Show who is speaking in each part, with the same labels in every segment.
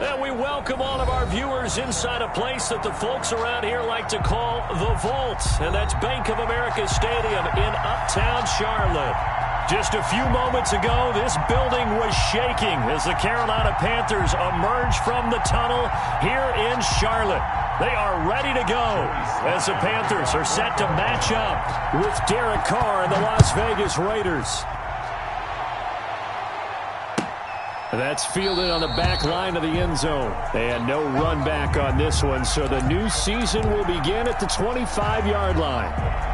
Speaker 1: And we welcome all of our viewers inside a place that the folks around here like to call the Vault. And that's Bank of America Stadium in Uptown Charlotte. Just a few moments ago, this building was shaking as the Carolina Panthers emerged from the tunnel here in Charlotte. They are ready to go as the Panthers are set to match up with Derek Carr and the Las Vegas Raiders. That's fielded on the back line of the end zone. And no run back on this one, so the new season will begin at the 25-yard line.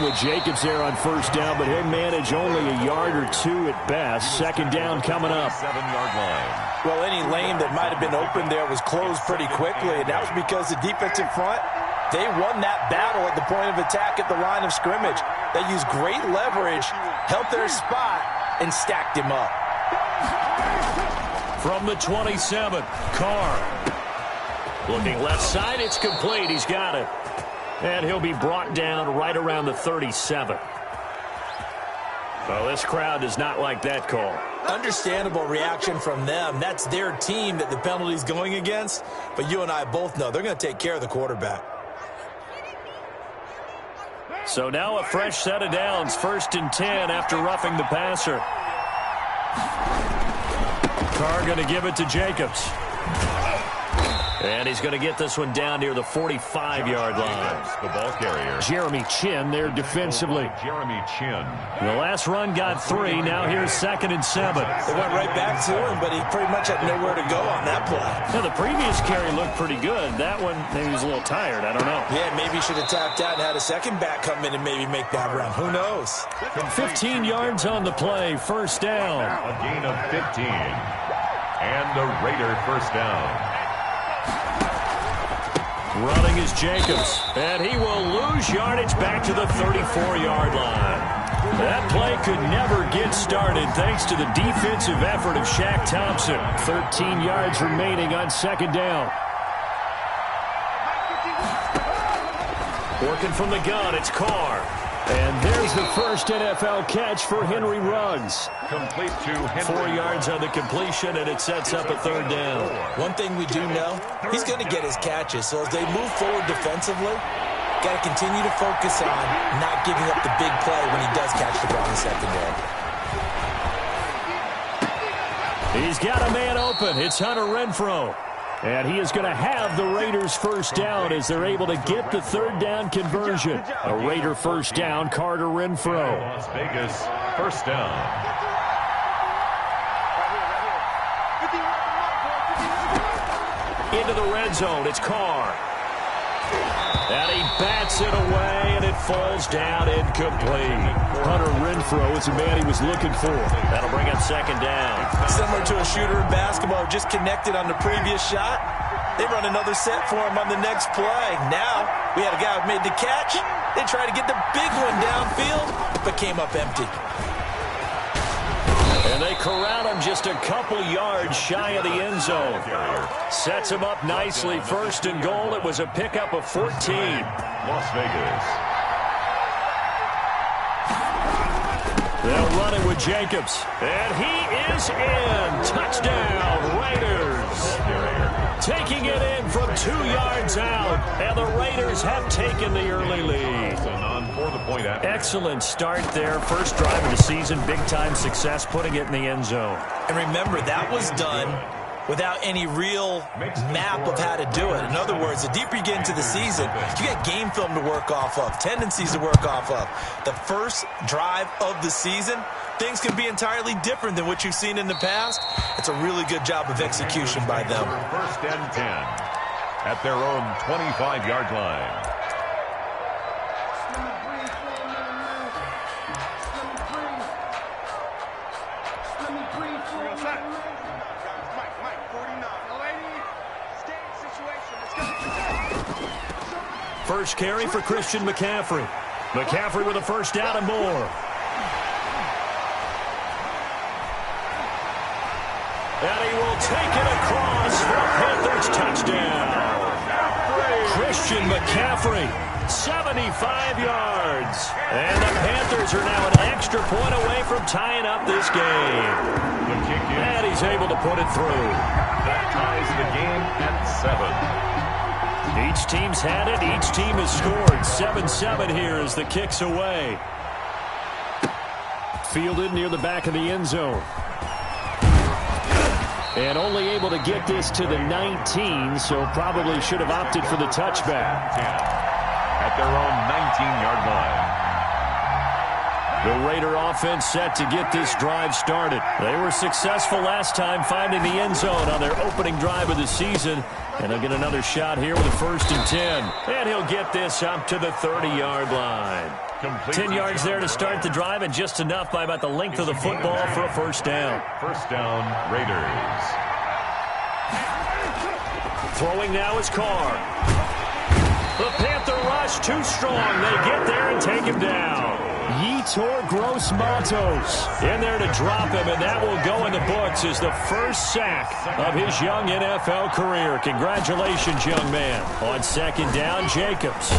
Speaker 1: With Jacobs there on first down, but he'll manage only a yard or two at best. Second down coming up.
Speaker 2: 7-yard line.
Speaker 3: Well, any lane that might have been open there was closed pretty quickly, and that was because the defensive front, they won that battle at the point of attack at the line of scrimmage. They used great leverage, held their spot, and stacked him up.
Speaker 1: From the 27, Carr. Looking left side, it's complete. He's got it. And he'll be brought down right around the 37. Well, this crowd does not like that call.
Speaker 3: Understandable reaction from them. That's their team that the penalty's going against. But you and I both know they're going to take care of the quarterback.
Speaker 1: So now a fresh set of downs. 1st and 10 after roughing the passer. Carr going to give it to Jacobs. And he's going to get this one down near the 45-yard line.
Speaker 2: The ball carrier.
Speaker 1: Jeremy Chin there defensively.
Speaker 2: Jeremy Chin.
Speaker 1: The last run got 3. Now here's 2nd and 7.
Speaker 3: They went right back to him, but he pretty much had nowhere to go on that play.
Speaker 1: Now, the previous carry looked pretty good. That one, maybe he was a little tired. I don't know.
Speaker 3: Yeah, maybe he should have tapped out and had a second back come in and maybe make that run. Who knows?
Speaker 1: 15 yards on the play. First down.
Speaker 2: A gain of 15. And the Raider first down.
Speaker 1: Running is Jacobs, and he will lose yardage back to the 34-yard line. That play could never get started thanks to the defensive effort of Shaq Thompson. 13 yards remaining on 2nd down. Working from the gun, it's Carr. And there's the first NFL catch for Henry Ruggs.
Speaker 2: Complete to Henry.
Speaker 1: 4 yards on the completion, and it sets up a 3rd down.
Speaker 3: One thing we do know, he's going to get his catches. So as they move forward defensively, got to continue to focus on not giving up the big play when he does catch the ball in the secondary.
Speaker 1: He's got a man open. It's Hunter Renfrow. And he is going to have the Raiders first down as they're able to get the 3rd down conversion. A Raider first down, Carter Renfrow.
Speaker 2: Las Vegas first down.
Speaker 1: Into the red zone, it's Carr. And he bats it away, and it falls down incomplete. Hunter Renfrow is the man he was looking for. That'll bring up 2nd down.
Speaker 3: Similar to a shooter in basketball, just connected on the previous shot. They run another set for him on the next play. Now, we had a guy who made the catch. They tried to get the big one downfield, but came up empty.
Speaker 1: And they corral him just a couple yards shy of the end zone. Sets him up nicely. 1st and goal. It was a pickup of 14.
Speaker 2: Las Vegas.
Speaker 1: They'll run it with Jacobs. And he is in. Touchdown, Raiders. Taking it in from 2 yards out. And the Raiders have taken the early lead. Excellent start there. First drive of the season. Big-time success putting it in the end zone.
Speaker 3: And remember, that was done without any real map of how to do it. In other words, the deeper you get into the season, you get game film to work off of, tendencies to work off of. The first drive of the season, things can be entirely different than what you've seen in the past. It's a really good job of execution by them.
Speaker 2: 1st and 10 at their own 25-yard line.
Speaker 1: First carry for Christian McCaffrey. McCaffrey with a first down and more. And he will take it across for a Panthers touchdown. Christian McCaffrey, 75 yards. And the Panthers are now an extra point away from tying up this game. And he's able to put it through.
Speaker 2: That ties the game at 7.
Speaker 1: Each team's had it. Each team has scored. 7-7 here as the kick's away. Fielded near the back of the end zone. And only able to get this to the 19, so probably should have opted for the touchback.
Speaker 2: At their own 19-yard line.
Speaker 1: The Raider offense set to get this drive started. They were successful last time finding the end zone on their opening drive of the season. And they'll get another shot here with a 1st and 10. And he'll get this up to the 30-yard line. 10 yards there to start the drive, and just enough by about the length of the football for a first down.
Speaker 2: First down, Raiders.
Speaker 1: Throwing now is Carr. The Panther rush too strong. They get there and take him down. Yetur Gross-Matos in there to drop him, and that will go in the books as the first sack of his young NFL career. Congratulations, young man. On 2nd down, Jacobs.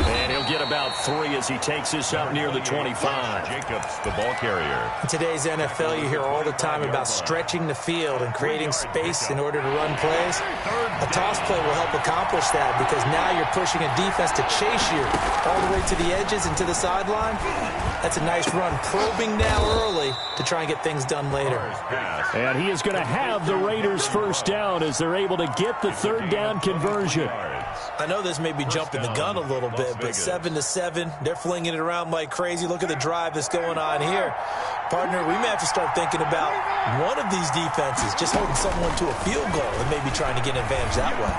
Speaker 1: And he'll get about 3 as he takes this up near the 25.
Speaker 2: Jacobs, the ball carrier.
Speaker 3: In today's NFL, you hear all the time about stretching the field and creating space in order to run plays. A toss play will help accomplish that because now you're pushing a defense to chase you all the way to the edges and to the sideline. That's a nice run, probing now early to try and get things done later.
Speaker 1: And he is going to have the Raiders first down as they're able to get the 3rd down conversion.
Speaker 3: I know this may be jumping the gun a little bit, but 7-7, they're flinging it around like crazy. Look at the drive that's going on here. Partner, we may have to start thinking about one of these defenses just holding someone to a field goal and maybe trying to get an advantage that way.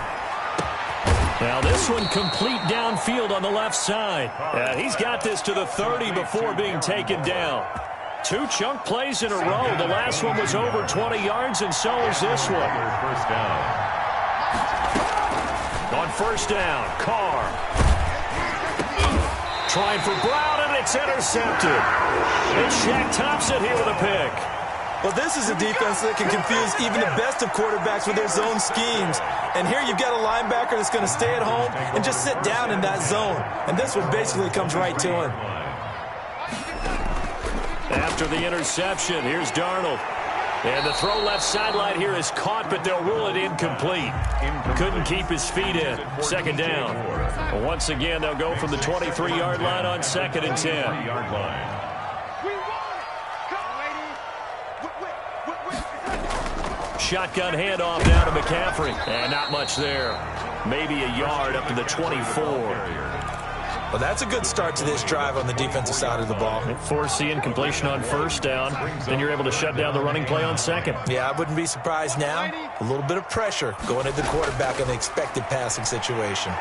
Speaker 1: Now this one complete downfield on the left side. He's got this to the 30 before being taken down. 2 chunk plays in a row. The last one was over 20 yards, and so is this one.
Speaker 2: First down.
Speaker 1: On 1st down, Carr. Trying for Brown, and it's intercepted. And Shaq Thompson here with a pick.
Speaker 3: Well, this is a defense that can confuse even the best of quarterbacks with their zone schemes. And here you've got a linebacker that's going to stay at home and just sit down in that zone. And this one basically comes right to him.
Speaker 1: After the interception, here's Darnold. And the throw left sideline here is caught, but they'll rule it incomplete. Couldn't keep his feet in. 2nd down. Once again, they'll go from the 23-yard line on 2nd and 10. Shotgun handoff now to McCaffrey. And not much there. Maybe a yard up to the 24.
Speaker 3: Well, that's a good start to this drive on the defensive side of the ball.
Speaker 1: Force the incompletion on 1st down. Then you're able to shut down the running play on 2nd.
Speaker 3: Yeah, I wouldn't be surprised now. A little bit of pressure going at the quarterback in the expected passing situation.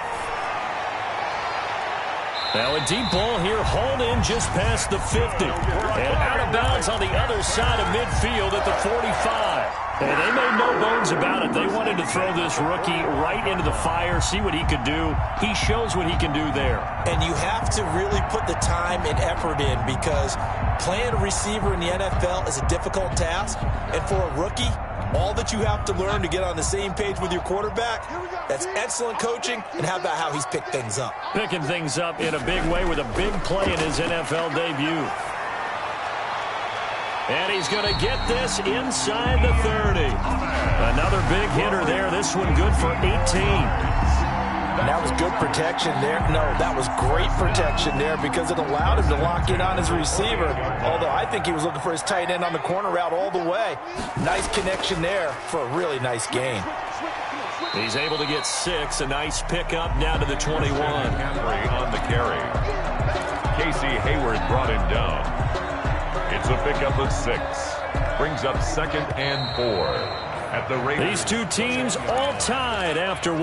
Speaker 1: Now a deep ball here, hauled in just past the 50. And out of bounds on the other side of midfield at the 45. And they made no bones about it. They wanted to throw this rookie right into the fire, see what he could do. He shows what he can do there.
Speaker 3: And you have to really put the time and effort in because playing a receiver in the NFL is a difficult task. And for a rookie, all that you have to learn to get on the same page with your quarterback, that's excellent coaching. And how about how he's picked things up?
Speaker 1: Picking things up in a big way with a big play in his NFL debut. And he's going to get this inside the 30. Another big hitter there. This one good for 18.
Speaker 3: And that was good protection there. No, that was great protection there because it allowed him to lock in on his receiver. Although I think he was looking for his tight end on the corner route all the way. Nice connection there for a really nice gain.
Speaker 1: He's able to get 6. A nice pickup down to the 21.
Speaker 2: On the carry. Casey Hayward brought him down. It's a pickup of 6. Brings up 2nd and 4. At the Raiders.
Speaker 1: These two teams all tied after 1.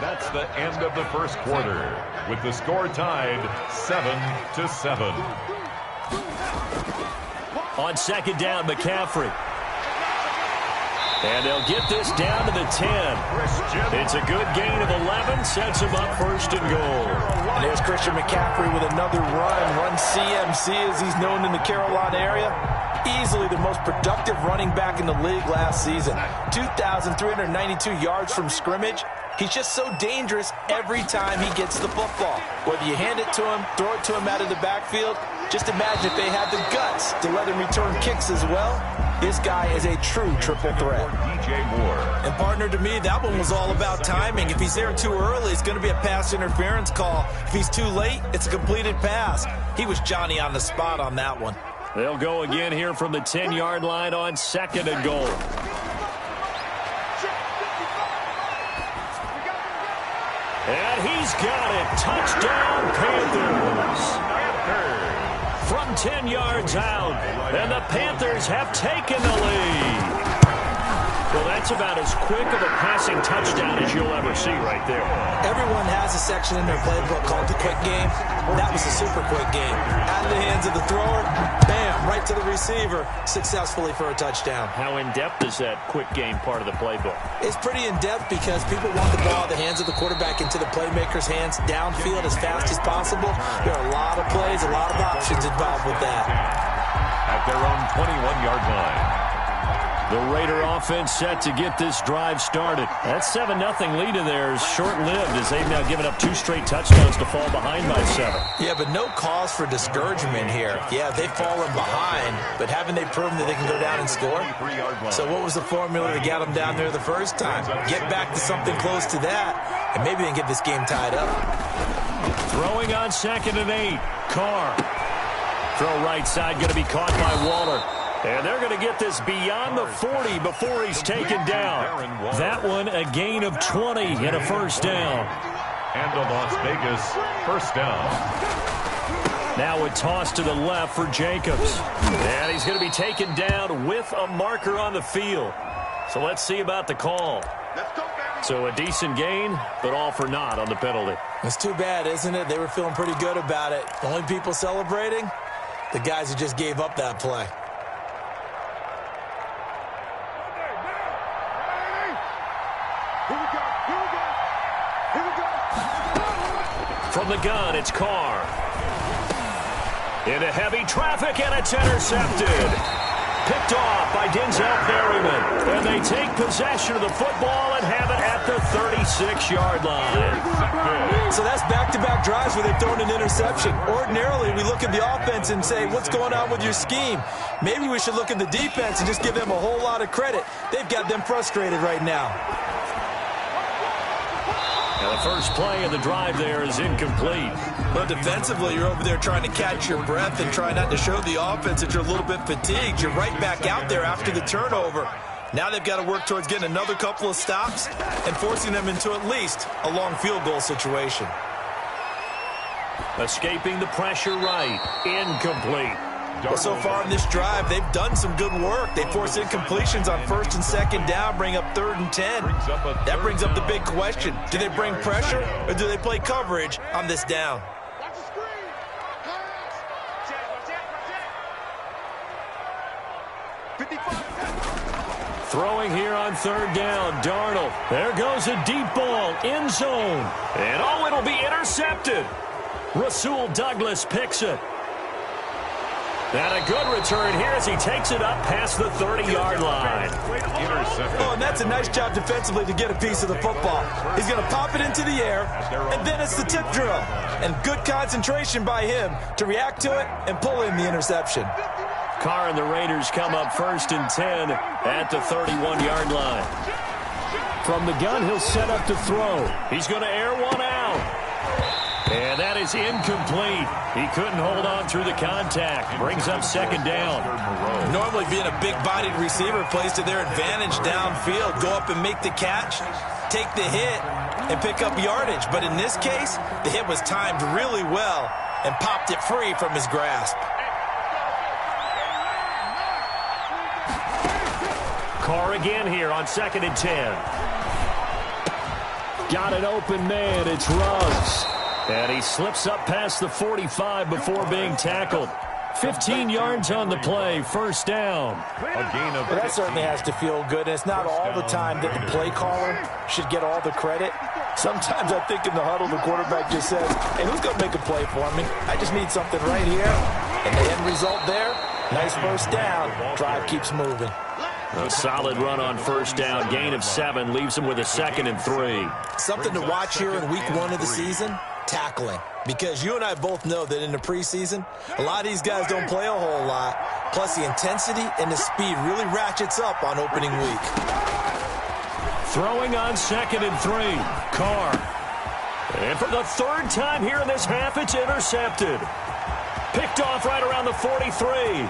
Speaker 2: That's the end of the first quarter. With the score tied 7-7.
Speaker 1: On 2nd down, McCaffrey. And they'll get this down to the 10. It's a good gain of 11, sets him up first and goal.
Speaker 3: And there's Christian McCaffrey with another run CMC as he's known in the Carolina area. Easily the most productive running back in the league last season. 2,392 yards from scrimmage. He's just so dangerous every time he gets the football. Whether you hand it to him, throw it to him out of the backfield, just imagine if they had the guts to let him return kicks as well. This guy is a true triple threat. And partner, to me, that one was all about timing. If he's there too early, it's going to be a pass interference call. If he's too late, it's a completed pass. He was Johnny on the spot on that one.
Speaker 1: They'll go again here from the 10-yard line on second and goal. And he's got it. Touchdown, Panthers. From 10 yards out, and the Panthers have taken the lead. Well, that's about as quick of a passing touchdown as you'll ever see right there.
Speaker 3: Everyone has a section in their playbook called the quick game. That was a super quick game. Out of the hands of the thrower, bam, right to the receiver, successfully for a touchdown.
Speaker 1: How in-depth is that quick game part of the playbook?
Speaker 3: It's pretty in-depth because people want the ball at the hands of the quarterback into the playmaker's hands downfield as fast as possible. There are a lot of plays, a lot of options involved with that.
Speaker 2: At their own 21-yard line.
Speaker 1: The Raider offense set to get this drive started. That 7-0 lead in there is short-lived as they've now given up 2 straight touchdowns to fall behind by 7.
Speaker 3: Yeah, but no cause for discouragement here. Yeah, they've fallen behind, but haven't they proven that they can go down and score? So what was the formula that got them down there the first time? Get back to something close to that, and maybe they can get this game tied up.
Speaker 1: Throwing on 2nd and 8. Carr. Throw right side, going to be caught by Waller. And they're going to get this beyond the 40 before he's taken down. That one a gain of 20 and a first down.
Speaker 2: And a Las Vegas first down.
Speaker 1: Now a toss to the left for Jacobs. And he's going to be taken down with a marker on the field. So let's see about the call. So a decent gain, but all for naught on the penalty.
Speaker 3: It's too bad, isn't it? They were feeling pretty good about it. The only people celebrating, the guys who just gave up that play.
Speaker 1: From the gun, it's Carr. Into heavy traffic, and it's intercepted. Picked off by Denzel Perryman. And they take possession of the football and have it at the 36-yard line.
Speaker 3: So that's back-to-back drives where they've thrown an interception. Ordinarily, we look at the offense and say, what's going on with your scheme? Maybe we should look at the defense and just give them a whole lot of credit. They've got them frustrated right now.
Speaker 1: Now the first play of the drive there is incomplete.
Speaker 3: But defensively, you're over there trying to catch your breath and try not to show the offense that you're a little bit fatigued. You're right back out there after the turnover. Now they've got to work towards getting another couple of stops and forcing them into at least a long field goal situation.
Speaker 1: Escaping the pressure right. Incomplete.
Speaker 3: Well, so far in this drive, they've done some good work. They force incompletions on 1st and 2nd down, bring up 3rd and 10. That brings up the big question. Do they bring pressure or do they play coverage on this down?
Speaker 1: Throwing here on 3rd down, Darnold. There goes a deep ball, end zone. And oh, it'll be intercepted. Rasul Douglas picks it. And a good return here as he takes it up past the 30-yard line.
Speaker 3: Oh, and that's a nice job defensively to get a piece of the football. He's going to pop it into the air, and then it's the tip drill. And good concentration by him to react to it and pull in the interception.
Speaker 1: Carr and the Raiders come up 1st and 10 at the 31-yard line. From the gun, he'll set up to throw. He's going to air one out. And that is incomplete. He couldn't hold on through the contact. Brings up 2nd down.
Speaker 3: Normally being a big-bodied receiver plays to their advantage downfield. Go up and make the catch, take the hit, and pick up yardage. But in this case, the hit was timed really well and popped it free from his grasp.
Speaker 1: Carr again here on 2nd and 10. Got an open man. It's Ruggs. And he slips up past the 45 before being tackled. 15 yards on the play, first down.
Speaker 2: A gain of
Speaker 3: Well, that certainly has to feel good. It's not all the time that the play caller should get all the credit. Sometimes I think in the huddle, the quarterback just says, hey, who's going to make a play for me? I just need something right here. And the end result there, nice first down. Drive keeps moving.
Speaker 1: A solid run on first down. Gain of 7 leaves him with a 2nd and 3.
Speaker 3: Something to watch here in week 1 of the season, tackling. Because you and I both know that in the preseason, a lot of these guys don't play a whole lot. Plus, the intensity and the speed really ratchets up on opening week.
Speaker 1: Throwing on 2nd and 3. Carr. And for the 3rd time here in this half, it's intercepted. Picked off right around the 43.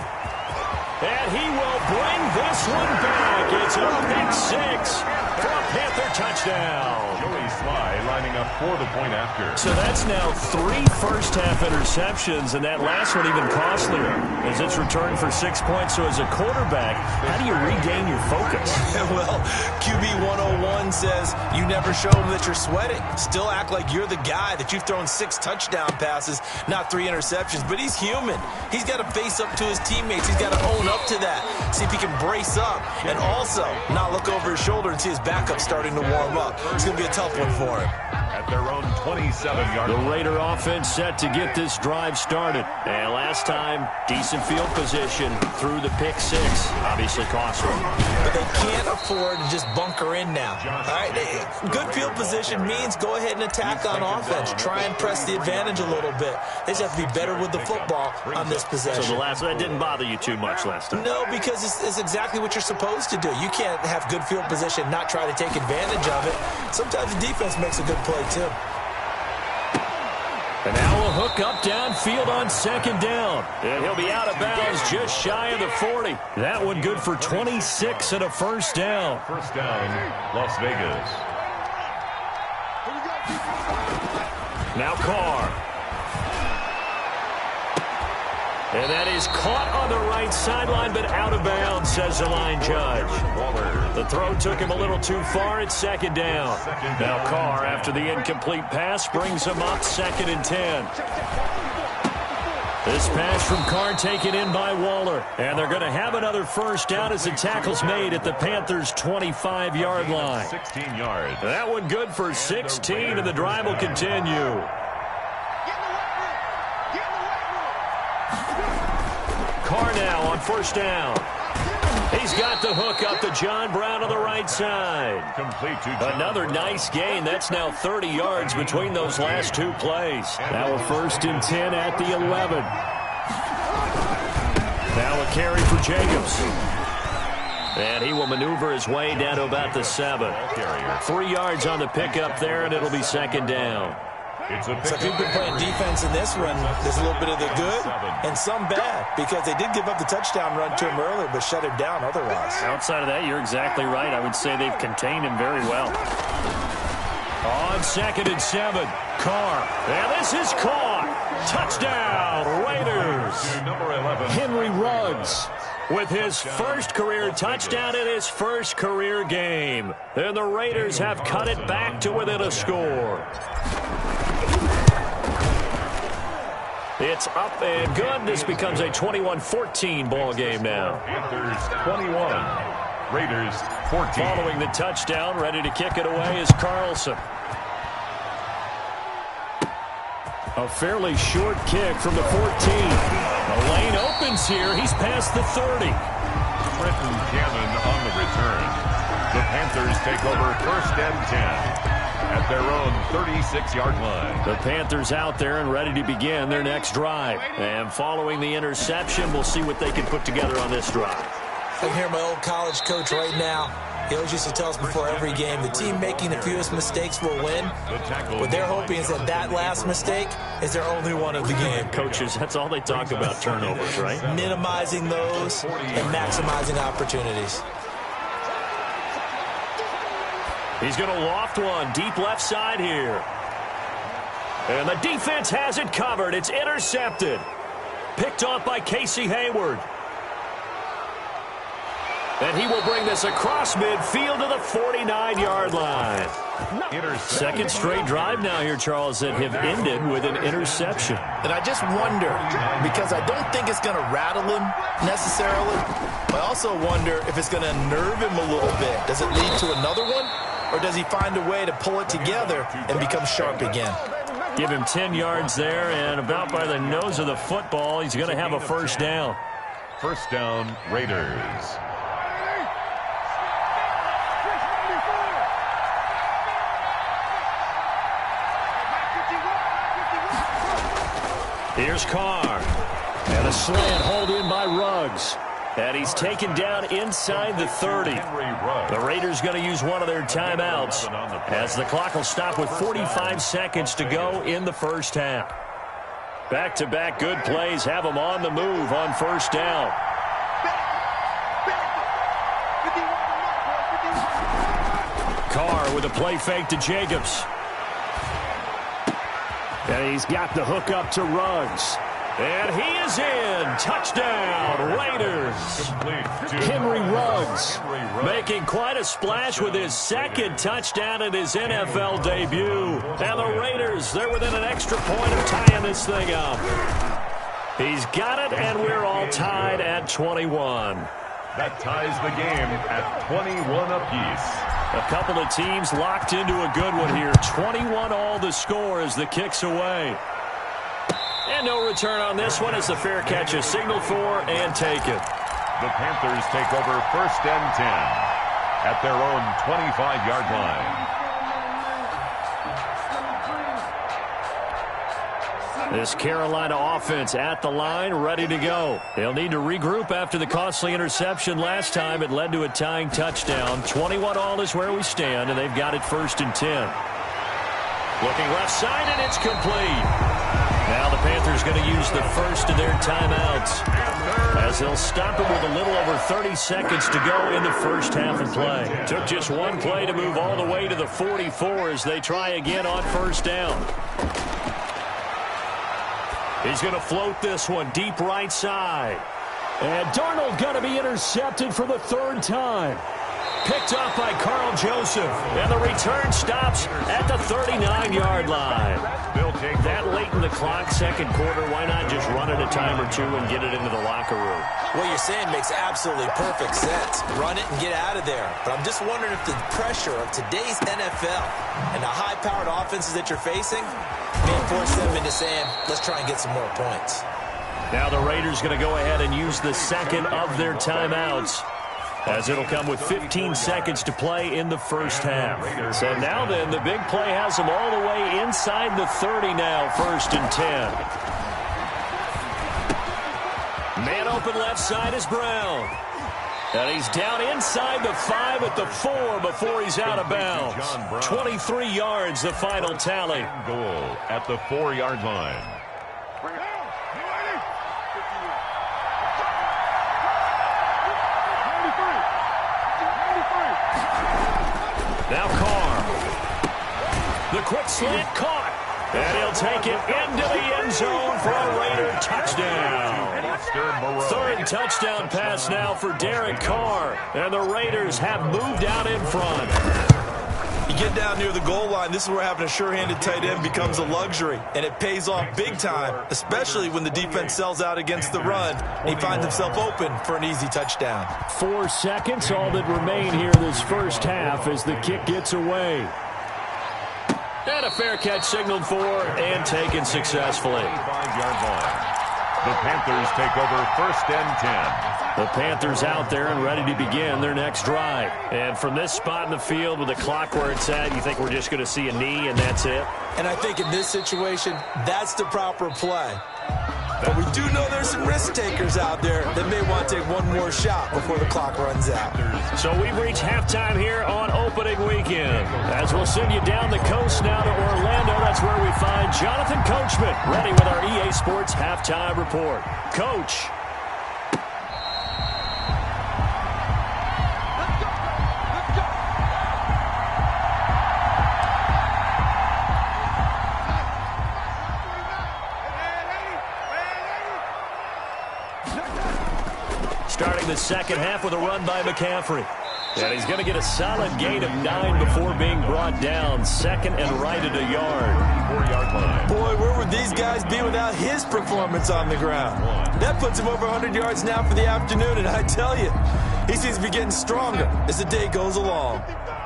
Speaker 1: And he will bring this one back. It's a pick 6 for a Panther touchdown.
Speaker 2: Joey Sly lining up for the point after.
Speaker 1: So that's now 3 first-half interceptions, and that last one even costlier as it's returned for 6 points. So as a quarterback, how do you regain your focus?
Speaker 3: Well, QB 101 says you never show them that you're sweating. Still act like you're the guy, that you've thrown 6 touchdown passes, not 3 interceptions. But he's human. He's got to face up to his teammates. He's got to own up to that. See if he can brace up and also not look over his shoulder and see his backup starting to warm up. It's going to be a tough one for him.
Speaker 2: At their own 27-yard
Speaker 1: line. The Raider offense set to get this drive started. And last time, decent field position through the pick 6. Obviously costly.
Speaker 3: But they can't afford to just bunker in now. All right, good field position means go ahead and attack on offense. Try and press the advantage a little bit. They just have to be better with the football on this possession.
Speaker 1: So that didn't bother you too much last time?
Speaker 3: No, because it's exactly what you're supposed to do. You can't have good field position, not try to take advantage of it. Sometimes the defense makes a good play too.
Speaker 1: And now a hook up downfield on 2nd down. And he'll be out of bounds just shy of the 40. That one good for 26 and a first down.
Speaker 2: First down, Las Vegas.
Speaker 1: Now Carr. And that is caught on the right sideline, but out of bounds, says the line judge. The throw took him a little too far. It's 2nd down. Now Carr, after the incomplete pass, brings him up 2nd and 10. This pass from Carr taken in by Waller. And they're going to have another first down as the tackle's made at the Panthers' 25-yard line.
Speaker 2: 16 yards.
Speaker 1: That one good for 16, and the drive will continue. Carr now on first down. He's got the hook up to John Brown on the right side.
Speaker 2: Complete to
Speaker 1: another nice gain. That's now 30 yards between those last 2 plays. Now a 1st and 10 at the 11. Now a carry for Jacobs. And he will maneuver his way down to about the 7. 3 yards on the pickup there, and it'll be 2nd down.
Speaker 3: So if you've been playing defense in this one, there's a little bit of the good and some bad, because they did give up the touchdown run to him earlier, but shut him down otherwise.
Speaker 1: Outside of that, you're exactly right. I would say they've contained him very well. On 2nd and 7, Carr. And this is caught. Touchdown, Raiders.
Speaker 2: Number 11.
Speaker 1: Henry Ruggs with his first career touchdown in his first career game. And the Raiders have cut it back to within a score. It's up and good. This becomes a 21-14 ball game now.
Speaker 2: Panthers 21, Raiders 14.
Speaker 1: Following the touchdown, ready to kick it away is Carlson. A fairly short kick from the 14. The lane opens here. He's past the 30.
Speaker 2: Trenton Cannon on the return. The Panthers take over 1st and 10. At their own 36-yard line.
Speaker 1: The Panthers out there and ready to begin their next drive. And following the interception, we'll see what they can put together on this drive.
Speaker 3: I can hear my old college coach right now. He always used to tell us before every game, the team making the fewest mistakes will win. What they're hoping is that last mistake is their only one of the game.
Speaker 1: Coaches, that's all they talk about, turnovers, right?
Speaker 3: Minimizing those and maximizing opportunities.
Speaker 1: He's going to loft one deep left side here. And the defense has it covered. It's intercepted. Picked off by Casey Hayward. And he will bring this across midfield to the 49-yard line. Second straight drive now here, Charles, that have ended with an interception.
Speaker 3: And I just wonder, because I don't think it's going to rattle him necessarily, but I also wonder if it's going to nerve him a little bit. Does it lead to another one, or does he find a way to pull it together and become sharp again?
Speaker 1: Give him 10 yards there, and about by the nose of the football, he's going to have a first down.
Speaker 2: First down, Raiders.
Speaker 1: Here's Carr. And a slant hold in by Ruggs. And he's taken down inside the 30. The Raiders going to use one of their timeouts as the clock will stop with 45 seconds to go in the first half. Back-to-back good plays have them on the move on first down. Carr with a play fake to Jacobs. And he's got the hook up to Ruggs. And he is in. Touchdown, Raiders. Henry Ruggs making quite a splash with his second touchdown in his NFL debut. And the Raiders, they're within an extra point of tying this thing up. He's got it, and we're all tied at 21.
Speaker 2: That ties the game at 21 apiece.
Speaker 1: A couple of teams locked into a good one here. 21 all the score as the kick's away. And no return on this one as the fair catch is signaled for and taken.
Speaker 2: The Panthers take over first and 10 at their own 25-yard line.
Speaker 1: This Carolina offense at the line, ready to go. They'll need to regroup after the costly interception last time. It led to a tying touchdown. 21 all is where we stand, and they've got it first and 10. Looking left side, and it's complete. Now the Panthers going to use the first of their timeouts as they'll stop it with a little over 30 seconds to go in the first half of play. Took just one play to move all the way to the 44 as they try again on first down. He's going to float this one deep right side. And Darnold going to be intercepted for the third time. Picked up by Carl Joseph. And the return stops at the 39-yard line. That late in the clock, second quarter, why not just run it a time or two and get it into the locker room?
Speaker 3: What you're saying makes absolutely perfect sense. Run it and get out of there. But I'm just wondering if the pressure of today's NFL and the high-powered offenses that you're facing may force them into saying, let's try and get some more points.
Speaker 1: Now the Raiders going to go ahead and use the second of their timeouts, as it'll come with 15 seconds to play in the first half. So now then, the big play has them all the way inside the 30 now, first and 10. Man open left side is Brown. And he's down inside the 5 at the 4 before he's out of bounds. 23 yards, the final tally.
Speaker 2: Goal at the 4-yard line.
Speaker 1: Now Carr. The quick slant caught. And he'll take it into the end zone for a Raider touchdown. Third touchdown pass now for Derek Carr. And the Raiders have moved out in front.
Speaker 3: You get down near the goal line, this is where having a sure-handed tight end becomes a luxury. And it pays off big time, especially when the defense sells out against the run. And he finds himself open for an easy touchdown.
Speaker 1: 4 seconds, all that remain here this first half as the kick gets away. And a fair catch signaled for and taken successfully.
Speaker 2: 5-yard line. The Panthers take over first and 10.
Speaker 1: The Panthers out there and ready to begin their next drive. And from this spot in the field with the clock where it's at, you think we're just going to see a knee and that's it?
Speaker 3: And I think in this situation, that's the proper play. But we do know there's some risk takers out there that may want to take one more shot before the clock runs out.
Speaker 1: So we've reached halftime here on opening weekend. As we'll send you down the coast now to Orlando, that's where we find Jonathan Coachman ready with our EA Sports halftime report. Coach. Starting starting the second half with a run by McCaffrey. And he's going to get a solid gain of 9 before being brought down. Second and right at a yard.
Speaker 2: 4-yard line.
Speaker 3: Boy, where would these guys be without his performance on the ground? That puts him over 100 yards now for the afternoon, and I tell you, he seems to be getting stronger as the day goes along.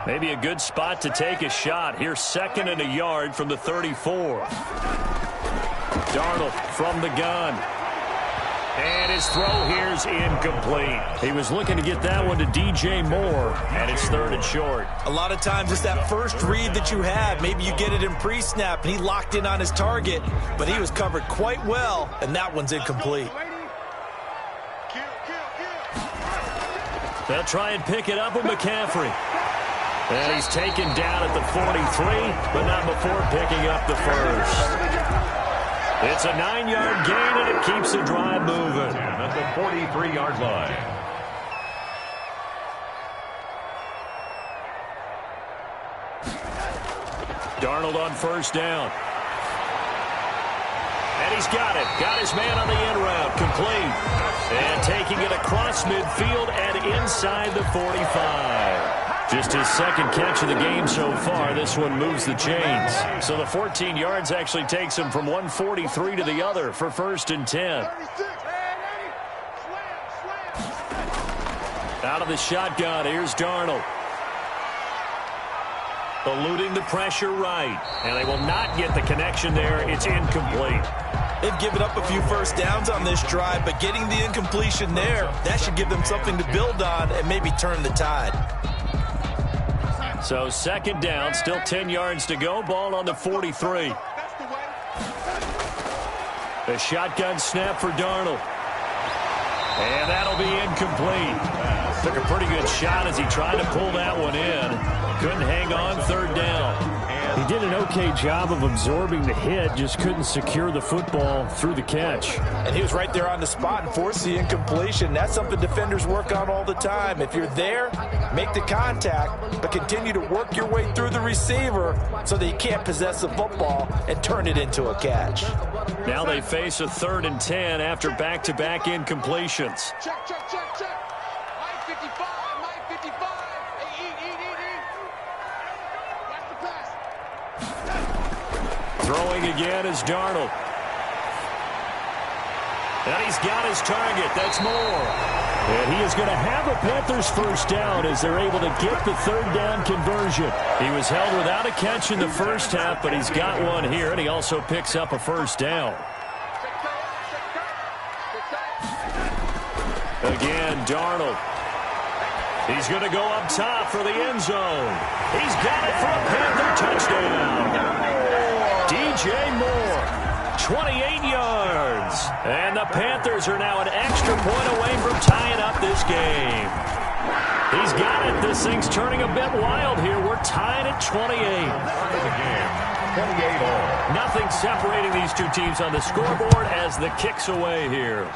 Speaker 1: Maybe a good spot to take a shot. Here's second and a yard from the 34. Darnold from the gun. And his throw here's incomplete. He was looking to get that one to DJ Moore, and it's third and short.
Speaker 3: A lot of times it's that first read that you have. Maybe you get it in pre-snap, and he locked in on his target, but he was covered quite well, and that one's incomplete.
Speaker 1: They'll try and pick it up with McCaffrey. And he's taken down at the 43, but not before picking up the first. It's a 9-yard gain, and it keeps the drive moving.
Speaker 2: At the 43-yard line.
Speaker 1: Darnold on first down. And he's got it. Got his man on the end route. Complete. And taking it across midfield and inside the 45. Just his second catch of the game so far. This one moves the chains. So the 14 yards actually takes him from 143 to the other for first and 10. Out of the shotgun, here's Darnold. Eluding the pressure right. And they will not get the connection there. It's incomplete.
Speaker 3: They've given up a few first downs on this drive, but getting the incompletion there, that should give them something to build on and maybe turn the tide.
Speaker 1: So second down, still 10 yards to go. Ball on the 43. A shotgun snap for Darnold. And that'll be incomplete. Took a pretty good shot as he tried to pull that one in. Couldn't hang on, third down. He did an okay job of absorbing the hit, just couldn't secure the football through the catch.
Speaker 3: And he was right there on the spot and forced the incompletion. That's something defenders work on all the time. If you're there, make the contact, but continue to work your way through the receiver so that you can't possess the football and turn it into a catch.
Speaker 1: Now they face a third and 10 after back-to-back incompletions.
Speaker 4: Check. Mike 55, Mike 55. Hey, eat. That's the pass.
Speaker 1: Throwing again is Darnold. And he's got his target. That's Moore. And he is going to have a Panthers first down as they're able to get the third down conversion. He was held without a catch in the first half, but he's got one here, and he also picks up a first down. Again, Darnold. He's going to go up top for the end zone. He's got it for a Panther touchdown. DJ Moore, 28 yards. And the Panthers are now an extra point away from tying up this game. He's got it. This thing's turning a bit wild here. We're tied at 28. Nothing separating these two teams on the scoreboard as the kick's away here.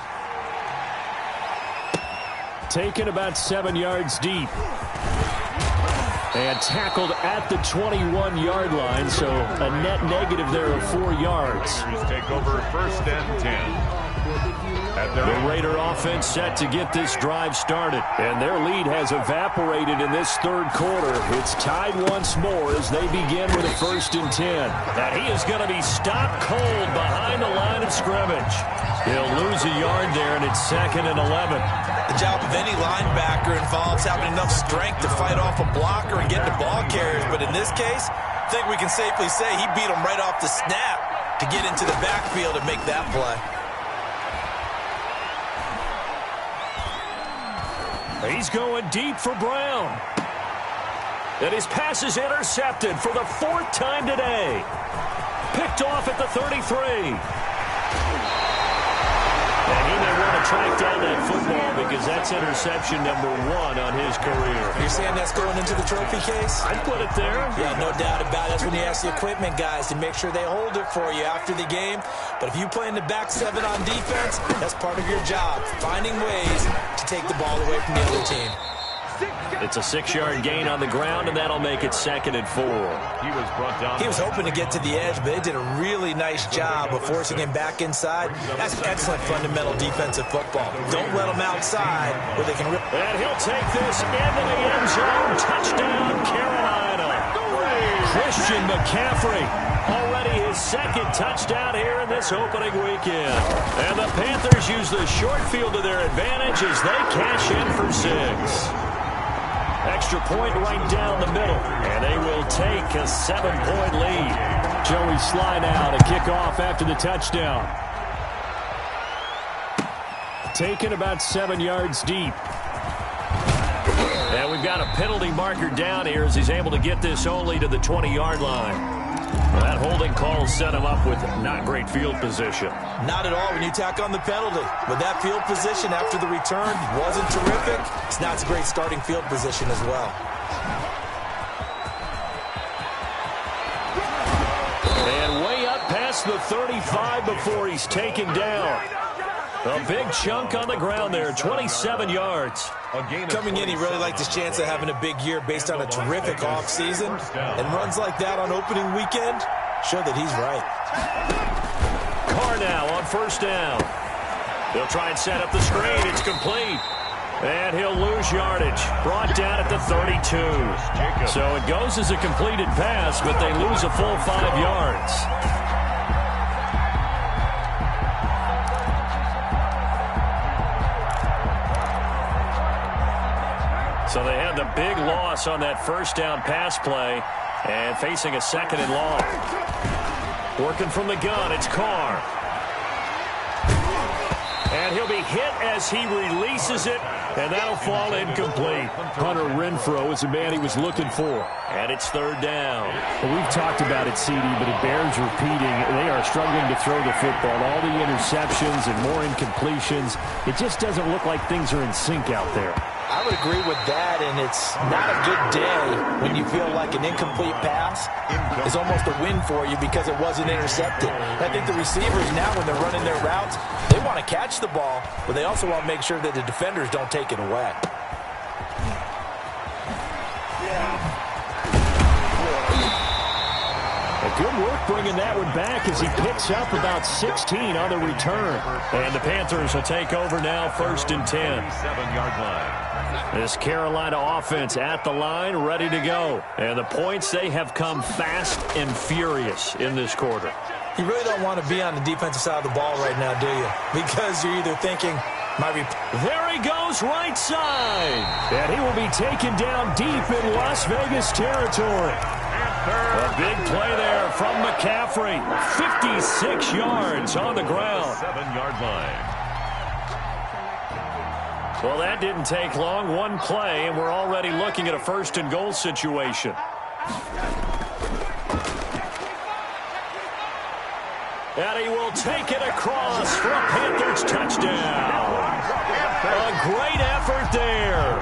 Speaker 1: Taken about 7 yards deep. And tackled at the 21-yard line, so a net negative there of 4 yards.
Speaker 2: Take over first and 10.
Speaker 1: The Raider offense set to get this drive started, and their lead has evaporated in this third quarter. It's tied once more as they begin with a first and 10. And he is going to be stopped cold behind the line of scrimmage. He'll lose a yard there, and it's second and 11.
Speaker 3: The job of any linebacker involves having enough strength to fight off a blocker and get the ball carriers, but in this case, I think we can safely say he beat him right off the snap to get into the backfield and make that play.
Speaker 1: He's going deep for Brown. And his pass is intercepted for the fourth time today. Picked off at the 33. And he may want to track down that football because that's interception number 1 on his career.
Speaker 3: You're saying that's going into the trophy case?
Speaker 1: I'd put it there.
Speaker 3: Yeah, no doubt about it. That's when you ask the equipment guys to make sure they hold it for you after the game. But if you play in the back 7 on defense, that's part of your job, finding ways to take the ball away from the other team.
Speaker 1: It's a 6-yard gain on the ground, and that'll make it 2nd and 4.
Speaker 3: He was hoping to get to the edge, but they did a really nice job of forcing him back inside. That's excellent fundamental defensive football. Don't let him outside where they can rip.
Speaker 1: And he'll take this into the end zone. Touchdown, Carolina. Christian McCaffrey, already his 2nd touchdown here in this opening weekend. And the Panthers use the short field to their advantage as they cash in for 6. Extra point right down the middle, and they will take a 7-point lead. Joey Sly now to kick off after the touchdown. Taken about 7 yards deep. And we've got a penalty marker down here as he's able to get this only to the 20-yard line. Well, that holding call set him up with not great field position.
Speaker 3: Not at all when you tack on the penalty. But that field position after the return wasn't terrific. It's not a great starting field position as well.
Speaker 1: And way up past the 35 before he's taken down. A big chunk on the ground there, 27 yards.
Speaker 3: Coming in, he really liked his chance of having a big year based on a terrific offseason. And runs like that on opening weekend show that he's right.
Speaker 1: Carr now on 1st down. He'll try and set up the screen. It's complete. And he'll lose yardage. Brought down at the 32. So it goes as a completed pass, but they lose a full 5 yards. So they had the big loss on that 1st down pass play and facing a 2nd and long. Working from the gun, it's Carr. And he'll be hit as he releases it, and that'll fall incomplete.
Speaker 5: Hunter Renfrow is the man he was looking for.
Speaker 1: And it's 3rd down.
Speaker 5: Well, we've talked about it, CD, but it bears repeating. They are struggling to throw the football. All the interceptions and more incompletions. It just doesn't look like things are in sync out there.
Speaker 3: I would agree with that, and it's not a good day when you feel like an incomplete pass is almost a win for you because it wasn't intercepted. I think the receivers now, when they're running their routes, they want to catch the ball, but they also want to make sure that the defenders don't take it away.
Speaker 5: Good work bringing that one back as he picks up about 16 on the return.
Speaker 1: And the Panthers will take over now, 1st and 10.
Speaker 2: 7-yard line.
Speaker 1: This Carolina offense at the line, ready to go. And the points, they have come fast and furious in this quarter.
Speaker 3: You really don't want to be on the defensive side of the ball right now, do you? Because you're either thinking,
Speaker 1: there he goes, right side.
Speaker 5: And he will be taken down deep in Las Vegas territory.
Speaker 1: A big play there from McCaffrey. 56 yards on the ground.
Speaker 2: 7-yard line.
Speaker 1: Well, that didn't take long. One play, and we're already looking at a 1st and goal situation. And he will take it across for a Panthers touchdown. A great effort there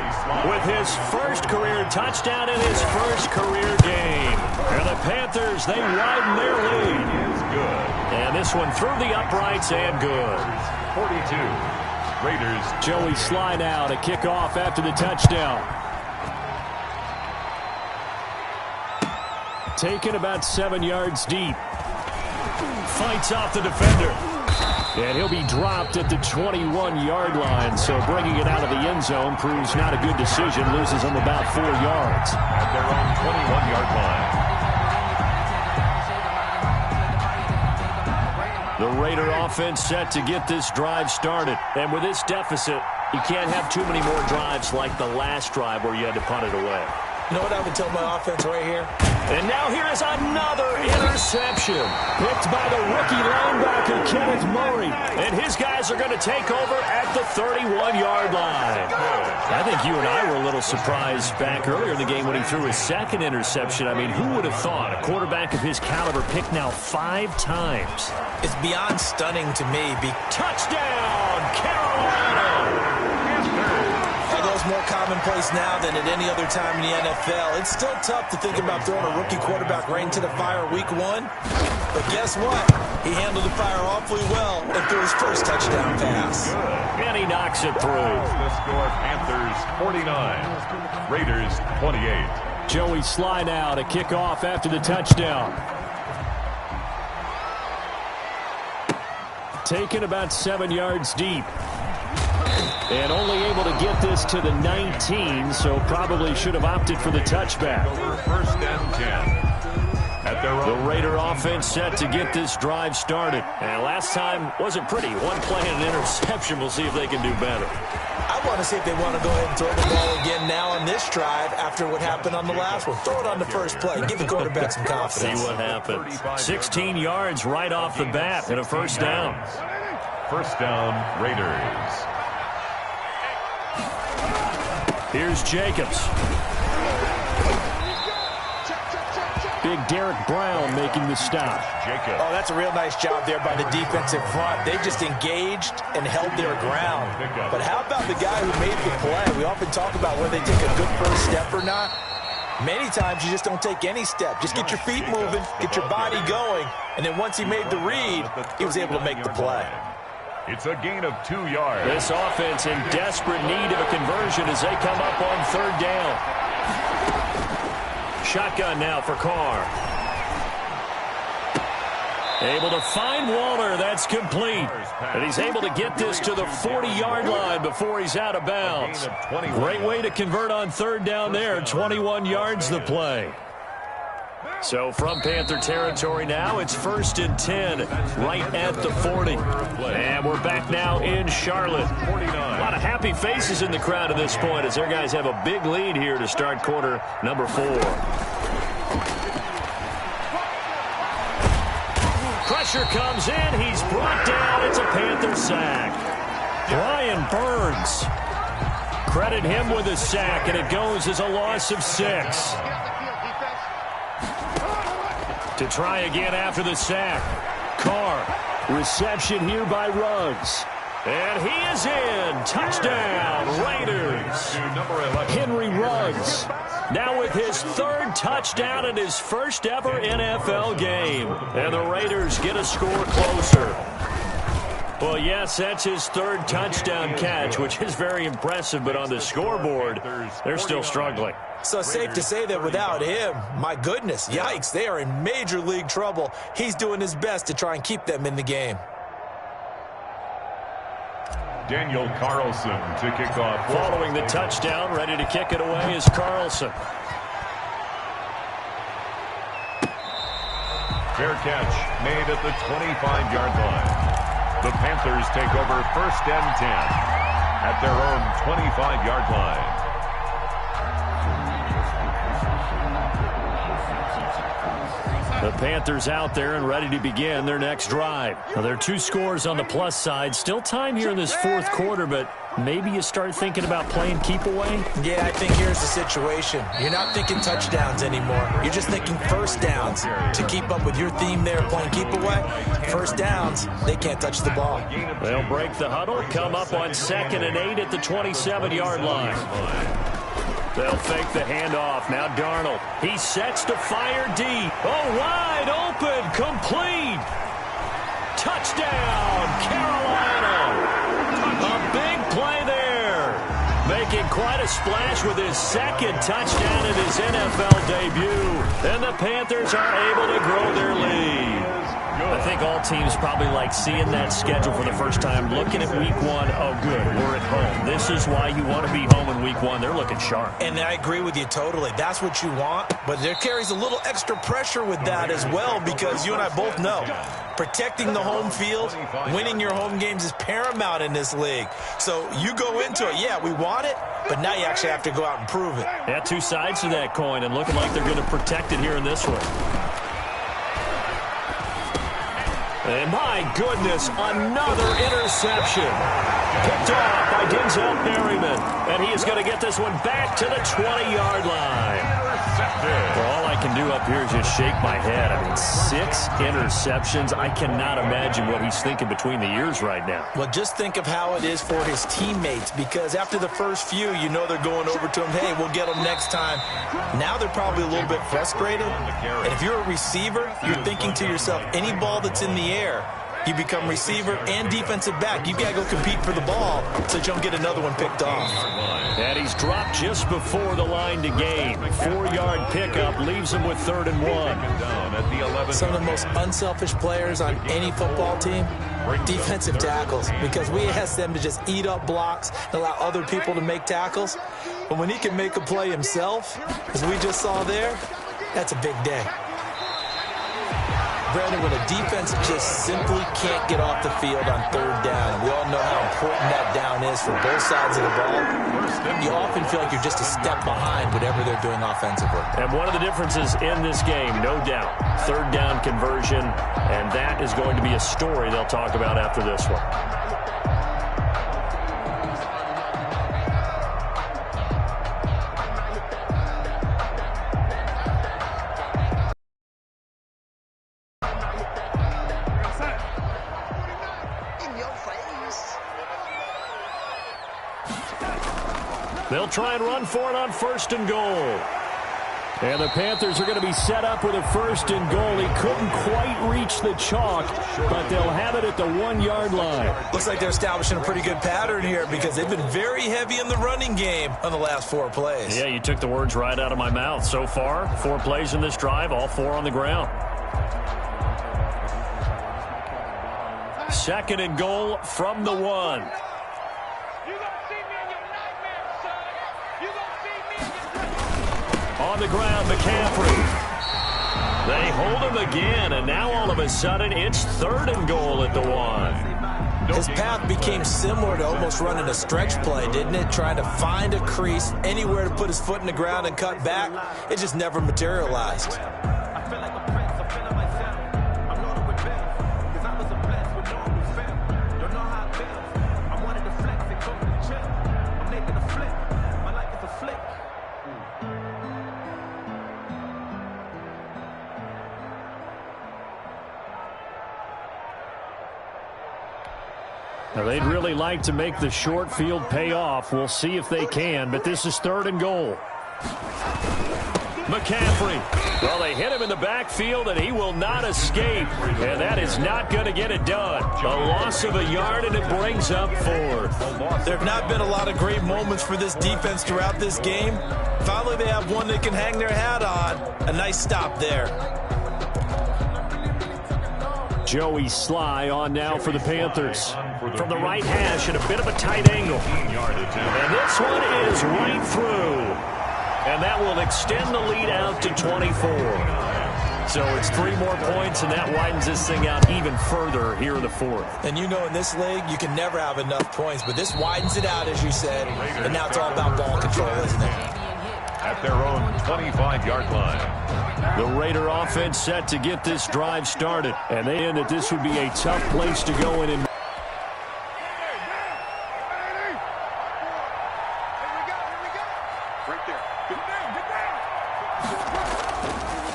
Speaker 1: with his 1st career touchdown in his 1st career game. And the Panthers, they widen their lead.
Speaker 2: Good.
Speaker 1: And this one through the uprights and good.
Speaker 2: 42. Raiders.
Speaker 5: Joey Sly now to kick off after the touchdown. Taken about 7 yards deep.
Speaker 1: Fights off the defender.
Speaker 5: And he'll be dropped at the 21-yard line, so bringing it out of the end zone proves not a good decision. Loses him about 4 yards.
Speaker 2: At their own 21-yard line.
Speaker 1: The Raider offense set to get this drive started. And with this deficit, you can't have too many more drives like the last drive where you had to punt it away.
Speaker 3: you know what I would tell my offense right here?
Speaker 1: And now here is another interception. Picked by the rookie linebacker, Kenneth Murray. And his guys are going to take over at the 31-yard line. I think you and I were a little surprised back earlier in the game when he threw his second interception. I mean, who would have thought a quarterback of his caliber picked now 5 times?
Speaker 3: It's beyond stunning to me.
Speaker 1: Touchdown, Carolina!
Speaker 3: Although almost more commonplace now than at any other time in the NFL. It's still tough to think about throwing a rookie quarterback right into the fire week 1. But guess what? He handled the fire awfully well and threw his first touchdown pass.
Speaker 1: And he knocks it through.
Speaker 2: The score, Panthers 49, Raiders 28.
Speaker 1: Joey Sly now to kick off after the touchdown. Taken about 7 yards deep. And only able to get this to the 19, so probably should have opted for the touchback.
Speaker 2: First and 10.
Speaker 1: The Raider offense set to get this drive started. And last time wasn't pretty. One play and an interception. We'll see if they can do better.
Speaker 3: I want to see if they want to go ahead and throw the ball again now on this drive after what happened on the last one. Throw it on the first play. Give the quarterback some confidence.
Speaker 1: See what happens. 16 yards right off the bat and a first down.
Speaker 2: First down, Raiders.
Speaker 1: Here's Jacobs. Big Derek Brown making the stop.
Speaker 3: Oh, that's a real nice job there by the defensive front. They just engaged and held their ground. But how about the guy who made the play? We often talk about whether they take a good first step or not. Many times you just don't take any step. Just get your feet moving, get your body going, and then once he made the read, he was able to make the play.
Speaker 2: It's a gain of 2 yards.
Speaker 1: This offense in desperate need of a conversion as they come up on third down. Shotgun now for Carr. Able to find Waller. That's complete. And he's able to get this to the 40-yard line before he's out of bounds. Great way to convert on third down there. 21 yards the play. So from Panther territory now, it's 1st and 10 right at the 40. And we're back now in Charlotte. A lot of happy faces in the crowd at this point as their guys have a big lead here to start quarter number 4. Pressure comes in. He's brought down. It's a Panther sack. Brian Burns. Credit him with a sack, and it goes as a loss of 6. To try again after the sack. Carr. Reception here by Ruggs. And he is in. Touchdown, Raiders. Henry Ruggs. Now with his 3rd touchdown in his first ever NFL game. And the Raiders get a score closer. Well, yes, that's his 3rd touchdown catch, which is very impressive. But on the scoreboard, they're still struggling.
Speaker 3: So it's safe to say that without him, my goodness, yikes, they are in major league trouble. He's doing his best to try and keep them in the game.
Speaker 2: Daniel Carlson to kick off.
Speaker 1: Following the touchdown, ready to kick it away is Carlson.
Speaker 2: Fair catch made at the 25-yard line. The Panthers take over 1st and 10 at their own 25-yard line.
Speaker 1: The Panthers out there and ready to begin their next drive. Now, there are 2 scores on the plus side. Still time here in this 4th quarter, but maybe you start thinking about playing keep away?
Speaker 3: Yeah, I think here's the situation. You're not thinking touchdowns anymore. You're just thinking first downs. To keep up with your theme there, playing keep away, first downs, they can't touch the ball.
Speaker 1: They'll break the huddle, come up on 2nd and 8 at the 27-yard line. They'll fake the handoff. Now Darnold. He sets to fire deep. Oh, wide open. Complete. Touchdown, Carolina. A big play there. Making quite a splash with his 2nd touchdown in his NFL debut. And the Panthers are able to grow their lead. I think all teams probably like seeing that schedule for the first time, looking at week 1. Oh, good, we're at home. This is why you want to be home in week 1. They're looking sharp.
Speaker 3: And I agree with you totally. That's what you want, but there carries a little extra pressure with that as well because you and I both know protecting the home field, winning your home games is paramount in this league. So you go into it, yeah, we want it, but now you actually have to go out and prove it.
Speaker 1: Yeah, 2 sides to that coin and looking like they're going to protect it here in this one. And my goodness, another interception. Picked off by Denzel Perryman. And he is going to get this one back to the 20-yard line. Well, all I can do up here is just shake my head. I mean, 6 interceptions. I cannot imagine what he's thinking between the ears right now.
Speaker 3: Well, just think of how it is for his teammates, because after the first few, you know they're going over to him, hey, we'll get them next time. Now they're probably a little bit frustrated. And if you're a receiver, you're thinking to yourself, any ball that's in the air, you become receiver and defensive back. You got to go compete for the ball so that you don't get another one picked off.
Speaker 1: And he's dropped just before the line to gain. 4-yard pickup leaves him with 3rd and 1.
Speaker 3: Some of the most unselfish players on any football team, defensive tackles, because we ask them to just eat up blocks and allow other people to make tackles. But when he can make a play himself, as we just saw there, that's a big day. Brandon, when a defense just simply can't get off the field on 3rd down, and we all know how important that down is for both sides of the ball, you often feel like you're just a step behind whatever they're doing offensively.
Speaker 1: And one of the differences in this game, no doubt, 3rd down conversion, and that is going to be a story they'll talk about after this one. They'll try and run for it on 1st and goal. And the Panthers are going to be set up with a 1st and goal. He couldn't quite reach the chalk, but they'll have it at the 1-yard line.
Speaker 3: Looks like they're establishing a pretty good pattern here, because they've been very heavy in the running game on the last 4 plays.
Speaker 1: Yeah, you took the words right out of my mouth. So far, 4 plays in this drive, all 4 on the ground. 2nd and goal from the 1. On the ground, McCaffrey. They hold him again, and now all of a sudden it's 3rd and goal at the 1.
Speaker 3: His path became similar to almost running a stretch play, didn't it? Trying to find a crease, anywhere to put his foot in the ground and cut back. It just never materialized.
Speaker 1: Now, they'd really like to make the short field pay off. We'll see if they can, but this is 3rd and goal. McCaffrey. Well, they hit him in the backfield, and he will not escape. And that is not going to get it done. A loss of a yard, and it brings up 4th.
Speaker 3: There have not been a lot of great moments for this defense throughout this game. Finally, they have one they can hang their hat on. A nice stop there.
Speaker 1: Joey Sly on now for the Panthers. From the right hash at a bit of a tight angle. And this one is right through. And that will extend the lead out to 24. So it's 3 more points, and that widens this thing out even further here in the 4th.
Speaker 3: And you know, in this league, you can never have enough points, but this widens it out, as you said, and now it's all about ball control, isn't it?
Speaker 2: At their own 25-yard line.
Speaker 1: The Raider offense set to get this drive started, and they end that this would be a tough place to go in.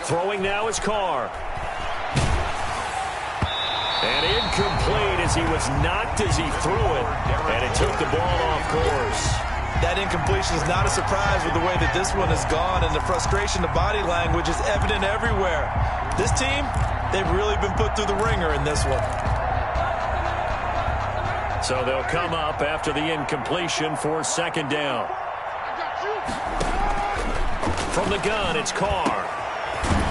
Speaker 1: Throwing now is Carr. And incomplete as he was knocked as he threw it, and it took the ball off course.
Speaker 3: That incompletion is not a surprise with the way that this one has gone, and the frustration, the body language is evident everywhere. This team, they've really been put through the ringer in this one.
Speaker 1: So they'll come up after the incompletion for 2nd down. From the gun, it's Carr.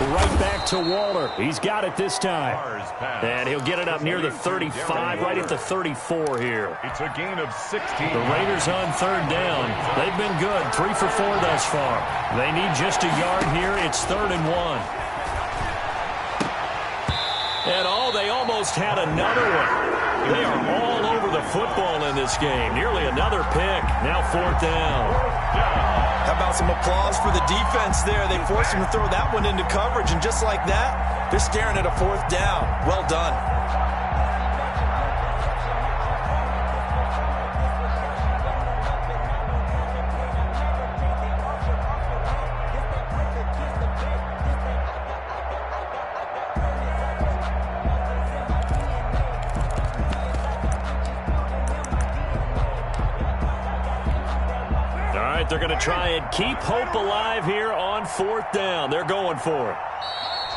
Speaker 1: Right back to Waller. He's got it this time. And he'll get it up near the 35, right at the 34 here.
Speaker 2: It's a gain of 16.
Speaker 1: The Raiders on 3rd down. They've been good, 3 for 4 thus far. They need just a yard here. It's 3rd and 1. And they almost had another one. They are all over the football in this game. Nearly another pick. Now 4th down.
Speaker 3: How about some applause for the defense there? They forced him to throw that one into coverage, and just like that, they're staring at a 4th down. Well done.
Speaker 1: right, they're going to try and keep hope alive here on 4th down. They're going for it.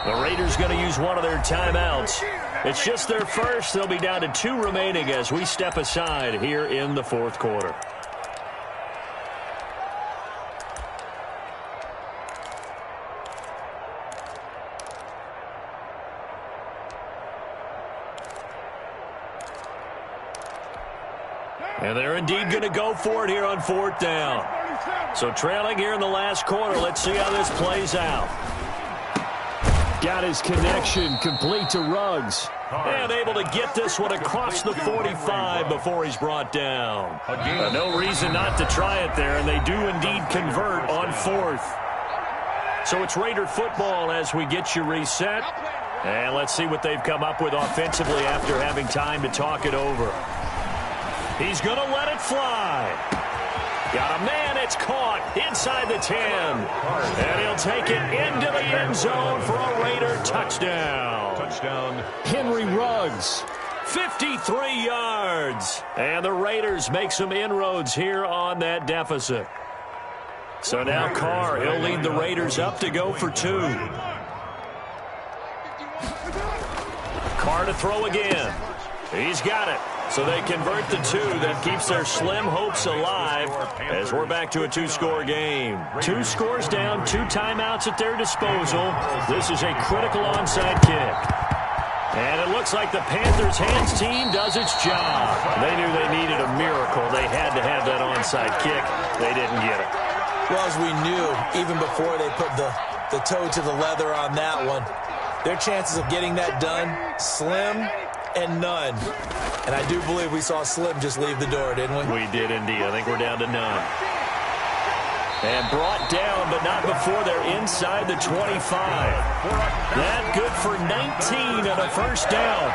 Speaker 1: The Raiders going to use one of their timeouts. It's just their first. They'll be down to 2 remaining as we step aside here in the 4th quarter. And they're indeed going to go for it here on 4th down. So trailing here in the last quarter. Let's see how this plays out.
Speaker 5: Got his connection complete to Ruggs.
Speaker 1: And able to get this one across the 45 before he's brought down. No reason not to try it there, and they do indeed convert on 4th. So it's Raider football as we get you reset. And let's see what they've come up with offensively after having time to talk it over. He's going to let it fly. Got a man, it's caught inside the 10. And he'll take it into the end zone for a Raider touchdown.
Speaker 5: Henry Ruggs.
Speaker 1: 53 yards. And the Raiders make some inroads here on that deficit. So now Carr, he'll lead the Raiders up to go for 2. Carr to throw again. He's got it. So they convert the 2. That keeps their slim hopes alive as we're back to a 2-score game. 2 scores down, 2 timeouts at their disposal. This is a critical onside kick. And it looks like the Panthers' hands team does its job. They knew they needed a miracle. They had to have that onside kick. They didn't get it.
Speaker 3: Well, as we knew, even before they put the toe to the leather on that one, their chances of getting that done, slim and none. And I do believe we saw Slim just leave the door, didn't we?
Speaker 1: We did indeed. I think we're down to none. And brought down, but not before they're inside the 25. That good for 19 and a first down.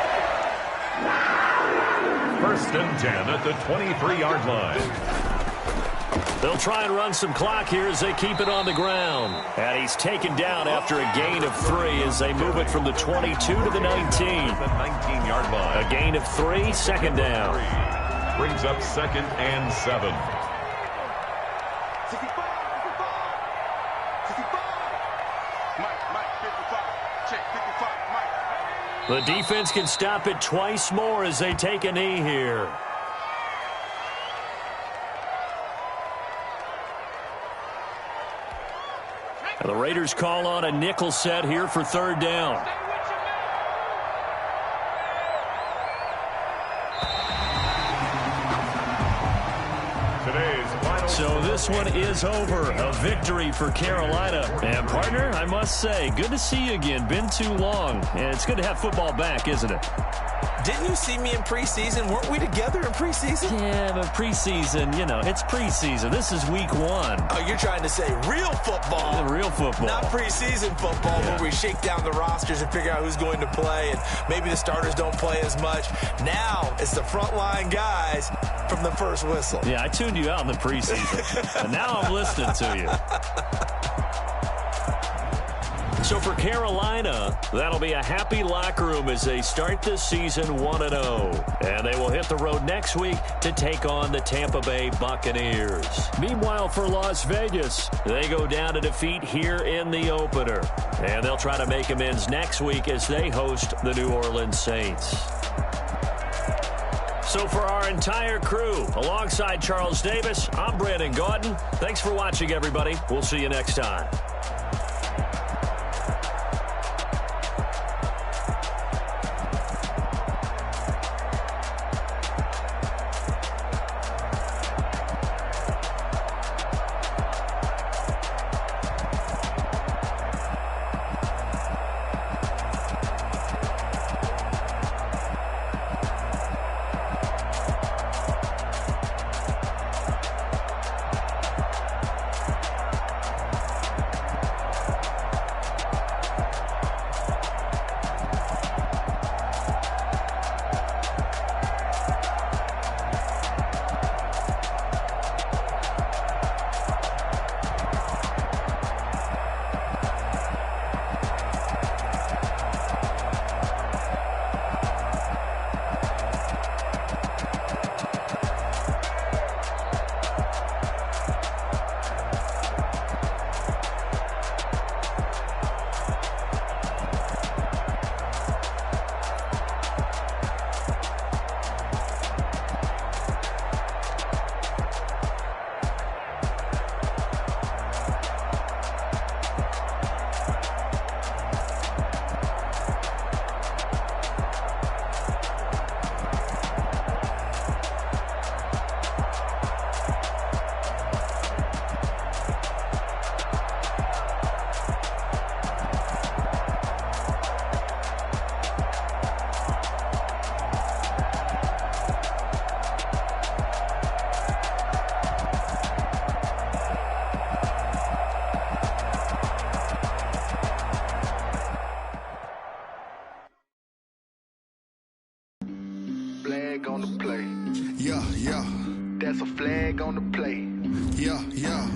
Speaker 2: 1st and 10 at the 23-yard line.
Speaker 1: They'll try and run some clock here as they keep it on the ground. And he's taken down after a gain of 3 as they move it from the 22 to the 19.
Speaker 2: The 19-yard line.
Speaker 1: A gain of 3, 2nd down.
Speaker 2: Brings up 2nd and 7.
Speaker 1: The defense can stop it twice more as they take a knee here. And the Raiders call on a nickel set here for 3rd down. So this one is over. A victory for Carolina. And, partner, I must say, good to see you again. Been too long. And it's good to have football back, isn't it?
Speaker 3: Didn't you see me in preseason? Weren't we together in preseason?
Speaker 1: Yeah, but preseason, you know, it's preseason. This is week 1.
Speaker 3: Oh, you're trying to say real football.
Speaker 1: Real football.
Speaker 3: Not preseason football where we shake down the rosters and figure out who's going to play, and maybe the starters don't play as much. Now it's the frontline guys from the first whistle.
Speaker 1: Yeah, I tuned you out in the preseason. And now I'm listening to you. So for Carolina, that'll be a happy locker room as they start this season 1-0. And they will hit the road next week to take on the Tampa Bay Buccaneers.
Speaker 5: Meanwhile, for Las Vegas,
Speaker 1: they go down to defeat here in the opener. And they'll try to make amends next week as they host the New Orleans Saints. So for our entire crew, alongside Charles Davis, I'm Brandon Gaudin. Thanks for watching, everybody. We'll see you next time.
Speaker 6: flag on the play. Yeah, yeah. That's a flag on the play. Yeah, yeah.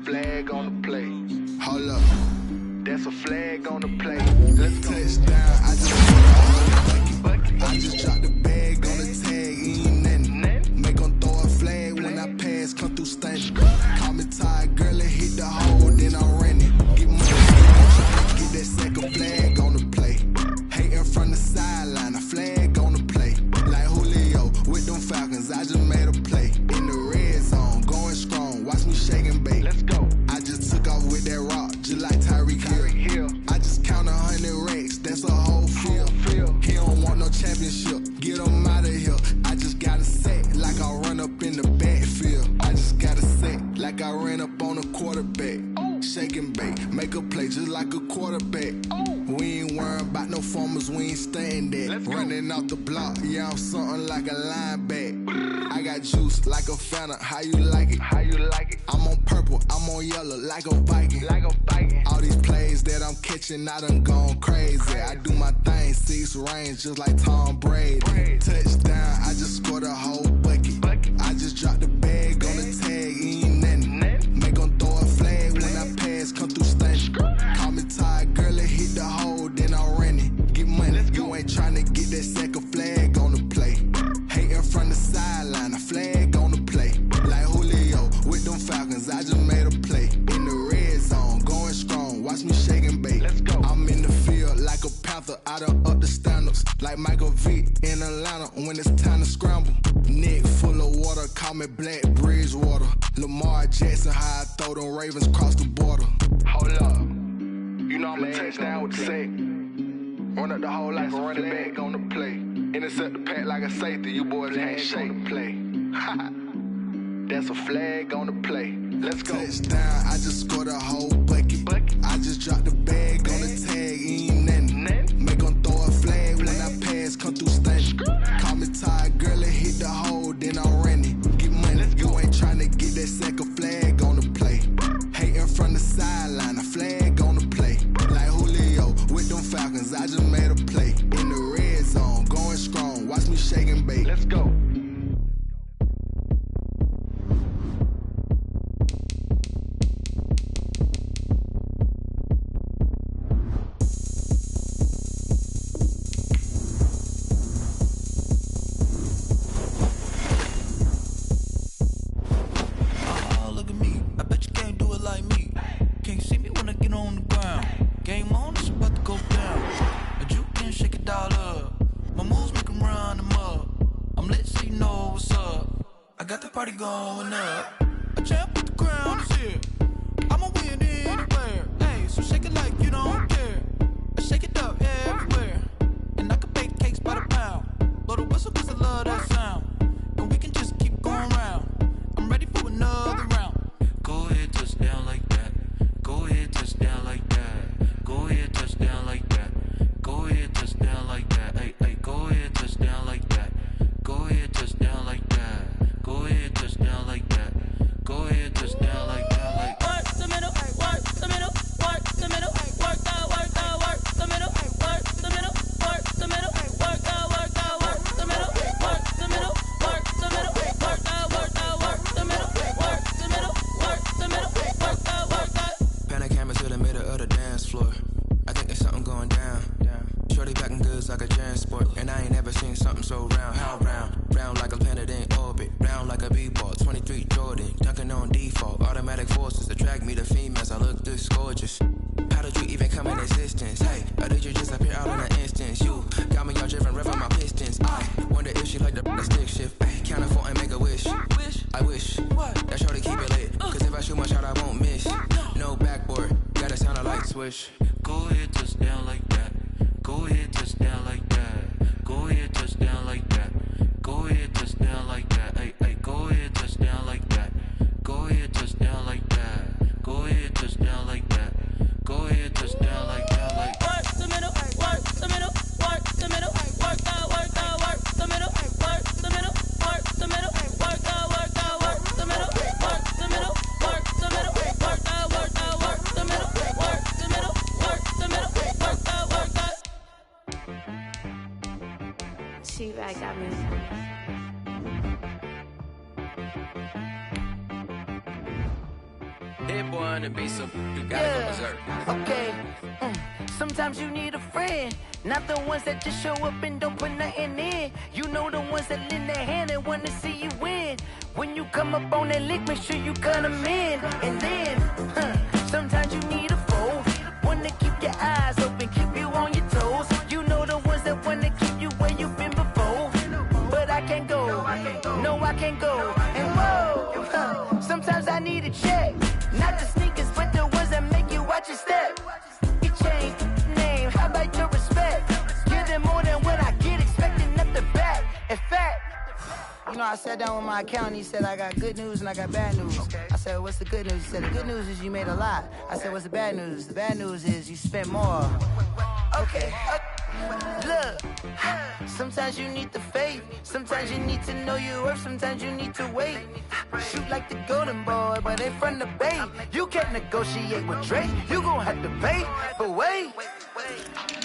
Speaker 6: Flag on the play. Hold up. That's a flag on the play. Let's go. Touchdown. I just dropped the bag on the tag. Ain't nothing. Make 'em throw a flag when I pass. Come through stunning. Call me tired, girl. It hit the hole, then I ran it. Get money. Get that second flag on the play. Hating from the sideline. A flag on the play. Like Julio with them Falcons. I just made a play. In the red zone. Going strong. Watch me shake and bake. Let's go. I just took off with that rock. Just like Tyreek Hill. I just count 100 racks. That's a whole field. He don't want no championship. Get him out of here. I just got a set like I run up in the backfield. I just got a set like I ran up on a quarterback. Shake and bake, make a play just like a quarterback. We ain't worrying about no formers, we ain't staying there. Running off the block, yeah, I'm something like a linebacker. I got juice like a Fanta, how you like it? How you like it? I'm on purple, I'm on yellow like a Viking. Like a Viking. All these plays that I'm catching, I done gone crazy. I do my thing, 6 range just like Tom Brady. Touchdown, I just scored a whole bucket. I just dropped the bag on the tag, ain't nothing. Make 'em throw a flag when I pass, come through stunning. Call me tired, girl, it hit the hole, then I ran it. Get money, you ain't tryna get that second flag on the play. Hating from the sideline, a flag on the play. Like Julio with them Falcons, I just made a play. In the red zone, going strong, watch me shake and bake. Let's go. I'm in the field like a Panther, I done up the standards. Like Michael Vick in Atlanta when it's time to scramble. Neck full of water, call me Black Bridgewater. Lamar Jackson, how I throw them Ravens cross the border. Hold up, you know I'm a touchdown with the sack. Run up the whole like a running back on the play. Intercept the pack like a safety, you boys ain't shake the play. That's a flag on the play. Let's go. Touchdown, I just scored a whole bucket. I just dropped the bag on the tag, ain't nothing. Make 'em throw a flag when I pass, come through stunning. Call me tired, girl, it hit the hole, then I ran it. Get money, you ain't tryna get that second flag on the play. Hating from the sideline, a flag on the play. Like Julio with them Falcons, I just made a play. In the red zone, going strong, watch me shake and bake. Let's go.
Speaker 7: Party going up. A champ with the crown is here. I'ma win anywhere. Hey, so shake it like you don't care. I shake it up everywhere. And I can bake cakes by the pound. Blow the whistle 'cause I love that sound. And we can just keep going round. I'm ready for another round. Go ahead, touch down like that. Go ahead, touch down like that. Go ahead, touch down like that. Go ahead, touch down like that. Hey, hey, go ahead, touch down like that. Go ahead, touch down like that. Go ahead, touch down like that. Go ahead, touch down like that. Like work the middle, work the middle, work the middle, work the work the middle, work the middle, work the middle, work the work the middle, work the middle, work the middle, work the work the middle, work the middle, work the middle, work the. Pan a camera to the middle of the dance floor. I think there's something going down. Shorty packing goods like a transport, and I ain't never seen something so round. How round? Round like a planet in orbit, round like a b-ball. 23 Jordan, dunking on default. Automatic forces attract me to females. I look this gorgeous. How did you even come in existence? Hey, or did you just appear out in an instance? You got me all driven, revving my pistons. I wonder if she like the stick shift. Hey, count it 4 and make a wish. I wish that shorty keep it lit. 'Cause if I shoot my shot, I won't miss. No backboard, gotta sound a light switch. Go ahead, touch down like that. Go ahead, touch down like that. Go ahead, touch down like that. Go ahead, touch down like that. Hey, hey, go ahead, touch down like that. Go ahead, touch down like that. Go ahead, touch down like that. Go ahead, touch down like that. Like work the middle, work the middle, work the middle, work the work the middle, work the middle, work the middle, work the work the middle, work the middle, work the middle, work the work the middle, work the middle, work the middle, work the middle.
Speaker 8: She right got me.
Speaker 9: Hit boy on the beat, so you gotta go berserk.
Speaker 10: Okay. Sometimes you need a friend, not the ones that just show up and don't put nothing in. You know the ones that lend their hand and wanna see you win. When you come up on that lick, make sure you cut them in. And then, sometimes you need a foe, one to keep your eyes open, keep you on your toes. You know the ones that wanna keep you where you've been before. But I can't go, no I can't go. And whoa, sometimes I need a check. Not the sneakers, but the ones that make you watch your step. Your chain, name, how about your respect? Give them more than what I get, expecting up the back. In fact, you know, I sat down with my accountant, he said I got good news and I got bad news. I said, what's the good news? He said, the good news is you made a lot. I said, what's the bad news? The bad news is you spent more. Okay, look, sometimes you need the faith, sometimes you need to know your worth, sometimes you need to wait. Shoot like the golden boy, but in front of the bay. You can't negotiate with Drake, you gon' have to pay. But wait,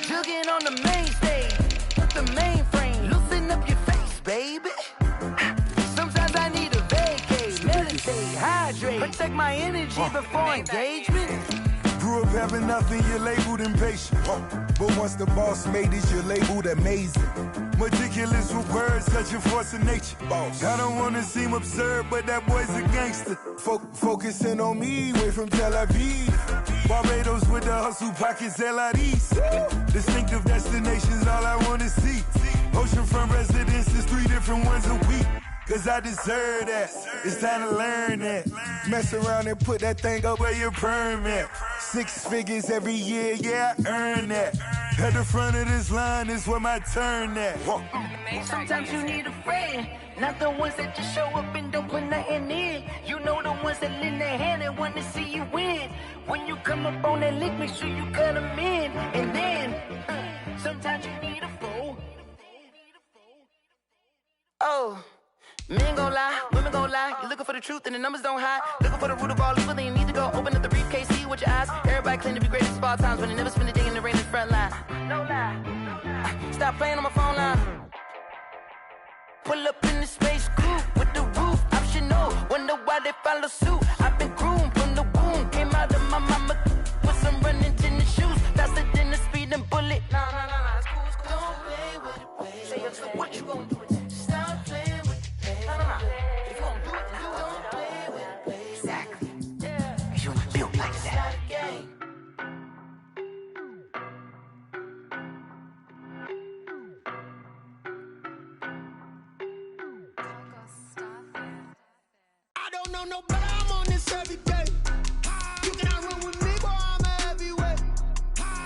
Speaker 10: jugging on the main stage, the mainframe, loosen up your face, baby. Sometimes I need a vacate, meditate, hydrate, protect my energy before engagement.
Speaker 6: Grew up having nothing, you're labeled impatient. But once the boss made it, you're labeled amazing. Meticulous with words, such a force of nature. I don't wanna seem absurd, but that boy's a gangster. Focusing on me, way from Tel Aviv. Barbados with the hustle pockets, LIDs. Distinctive destinations, all I wanna see. Oceanfront residences, 3 different ones a week. Cause I deserve that, it's time to learn that. Mess around and put that thing up where your permit. 6 figures every year, yeah, I earn that. At the front of this line is where my turn at.
Speaker 10: Sometimes you need a friend, not the ones that just show up and don't put nothing in. You know the ones that lend their hand and want to see you win. When you come up on that lick, make sure you cut them in. And then, sometimes you need a foe. Oh. Men gon' lie, women gon' lie. You're looking for the truth and the numbers don't hide. Looking for the root of all evil, then you need to go open up the briefcase, see with your eyes. Everybody claim to be greatest of all times, but they never spend a day in the rain in the front line. No lie. Stop playing on my phone line. Pull up in the space coupe with the roof optional. Wonder why they follow suit. I've been groomed from the womb. Came out of my mama with some running tennis shoes. Faster than the speeding bullet. Nah, it's cool, it's cool. Don't play with it, baby. Say, what you gon' do?
Speaker 7: No, but I'm on this every day. You cannot run with me, boy, I'm a heavyweight.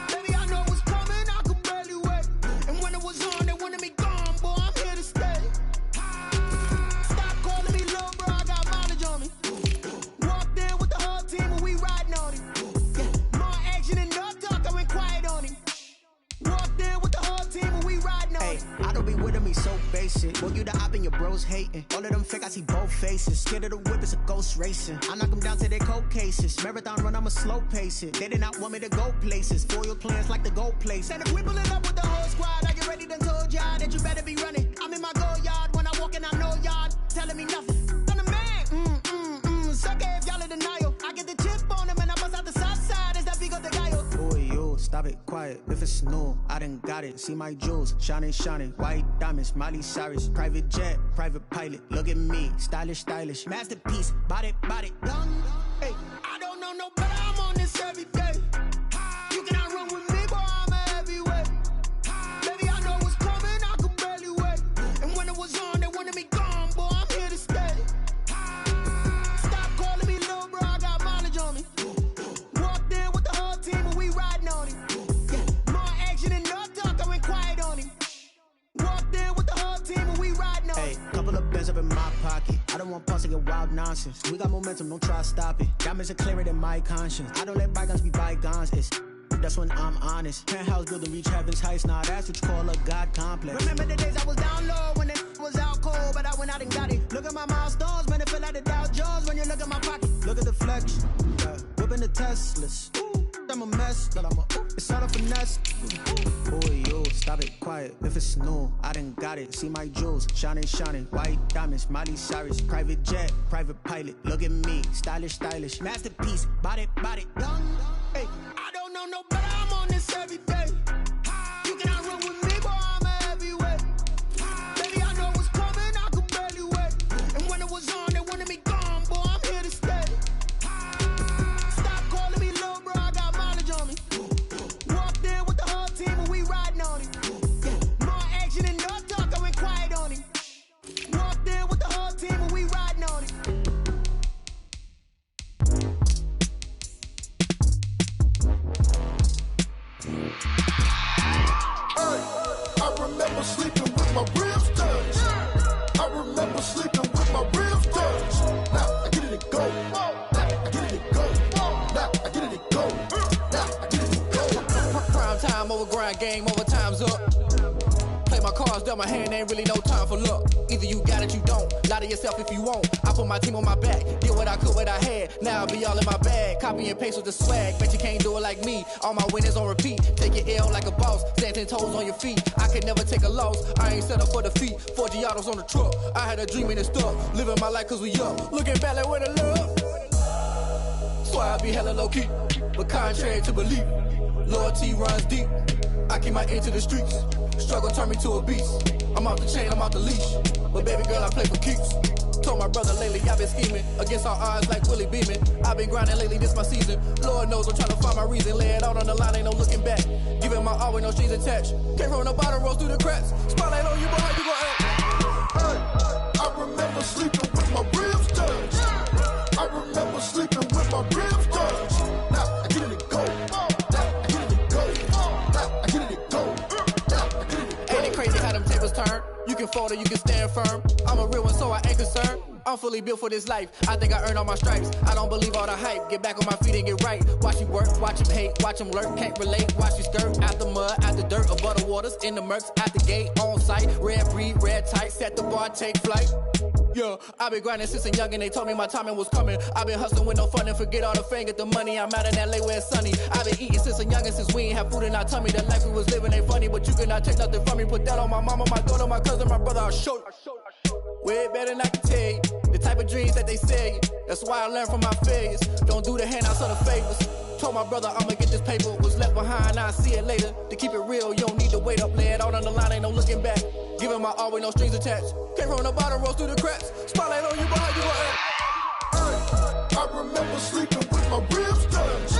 Speaker 7: Baby, I know what's coming, I could barely wait. And when it was on, they wanted me gone, boy, I'm here to stay. Stop calling me low, bro, I got mileage on me. Walked in with the whole team and we riding on him. Yeah, more action and no talk, I went quiet on him. Walked in with the whole team and we riding on him.
Speaker 11: I don't be with him, he's so basic. Boy, you the op and your bros hating. All of them fake, I see both faces. Scared of the whip, it's a ghost racing. I knock them down to their cold cases. Marathon run, I'ma slow pace it. They did not want me to go places. Foil plans like the gold place. And if we pulling up with the whole squad, I get ready to told y'all that you better be running. I'm in my go yard. When I walk in, I know y'all telling me nothing. I'm the man. Sucker if y'all in denial. I get the chip on them and I bust out the south side. Is that big of the guy? Boy, yo, stop it, quiet. If it's new, I done got it. See my jewels, shining, white diamonds, Miley Cyrus, private jet, private pilot. Look at me, stylish, masterpiece, body, done.
Speaker 7: Hey, I don't know no better, I'm on this every day. You cannot run with me, boy, I'm a heavyweight. Baby, I know what's coming, I could barely wait. And when it was on, they wanted me gone, boy, I'm here to stay. Stop calling me little, bro, I got mileage on me. Walked in with the whole team and we riding on him. Yeah, more action and no talk, I went quiet on him. Walked in with the whole team and we riding on him.
Speaker 11: Hey, couple of bands up in my pocket. I don't want pause to get wild nonsense. We got momentum, don't try to stop it. Diamonds are clearer than my conscience. I don't let bygones be bygones. That's when I'm honest. Penthouse building, reach heaven's heights. Nah, that's what you call a God complex.
Speaker 7: Remember the days I was down low when it was out cold, but I went out and got it. Look at my milestones, man, it feel like the Dow Jones when you look at my pocket.
Speaker 11: Look at the flex, whipping the Teslas. I'm a mess, but it's all a finesse. Boy, yo, stop it, quiet. If it's new, I done got it. See my jewels, shining, shining. White diamonds, Miley Cyrus. Private jet, private pilot. Look at me, stylish, stylish. Masterpiece, body, body. Hey, I don't know no better. I'm on this every day. You cannot run with me, boy. I'm a heavyweight. Baby, I know what's coming. I could barely wait. And when it was on, they wanted me gone, boy. I'm here to stay. Stop calling me little bro. I got mileage on me. Walked in with the whole team and we riding on it. More action and no talk. I went quiet on him. Walked in with the whole team and we riding on it.
Speaker 8: I remember sleeping with my ribs touched. I remember sleeping with my ribs touched. Now I get it and go. Now I get it and go. Now I get it and go. Now I get it and go.
Speaker 7: Prime time over grind game, over time's up. Play my cards, dealt my hand, ain't really no time for luck. Either you got it, you don't. Lie to yourself if you won't. I put my team on my back, did what I could, what I had. Now I'll be all in my bag, copy and paste with the swag. Bet you can't do it like me. All my winners on repeat. Take your L like a boss, stand 10 toes on your feet. I could never take a loss. I ain't set up for defeat. 4 Giottos on the truck. I had a dream and it stuck. Living my life cause we up. Looking back like where the love. So I be hella low key, but contrary to belief, loyalty runs deep. I keep my ear to the streets. Struggle turned me to a beast. I'm off the chain, I'm off the leash. But baby girl, I play for keeps. Told my brother lately, I've been scheming against all odds like Willie Beeman. I've been grinding lately, this my season. Lord knows I'm trying to find my reason. Lay it out on the line, ain't no looking back. Giving my all with no strings attached. Came from the bottom, rose through the cracks. Spotlight on you, but how you gon' act?
Speaker 8: Hey, I remember sleeping with my ribs touched. I remember sleeping with my ribs touched. Now I get it and go. Now I get it and go. Now I get it and go. Now I get it and go.
Speaker 7: Ain't it crazy how them tables turn? You can fold or you can stand firm. I'm a real one, so I ain't concerned. I'm fully built for this life. I think I earned all my stripes. I don't believe all the hype. Get back on my feet and get right. Watch you work, watch him hate, watch him lurk. Can't relate, watch you skirt. Out the mud, out the dirt, above the waters, in the murks, out the gate, on site. Red breed, red tight, set the bar, take flight. Yeah, I been grinding since a young and they told me my timing was coming. I been hustling with no fun and forget all the fame, get the money. I'm out in LA where it's sunny. I been eating since a young and since we ain't have food in our tummy. The life we was living ain't funny, but you cannot take nothing from me. Put that on my mama, my daughter, my cousin, my brother, I'll show you. Way better than I can tell you. The type of dreams that they sell you. That's why I learned from my failures. Don't do the handouts or the favors. Told my brother I'ma get this paper. Was left behind, I'll see it later. To keep it real, you don't need to wait up. Lay it out on the line, ain't no looking back. Giving my all with no strings attached. Came from the bottom, rose through the cracks. Spotlight on you, but how you gon' act?
Speaker 8: Hey, I remember sleeping with my ribs touched.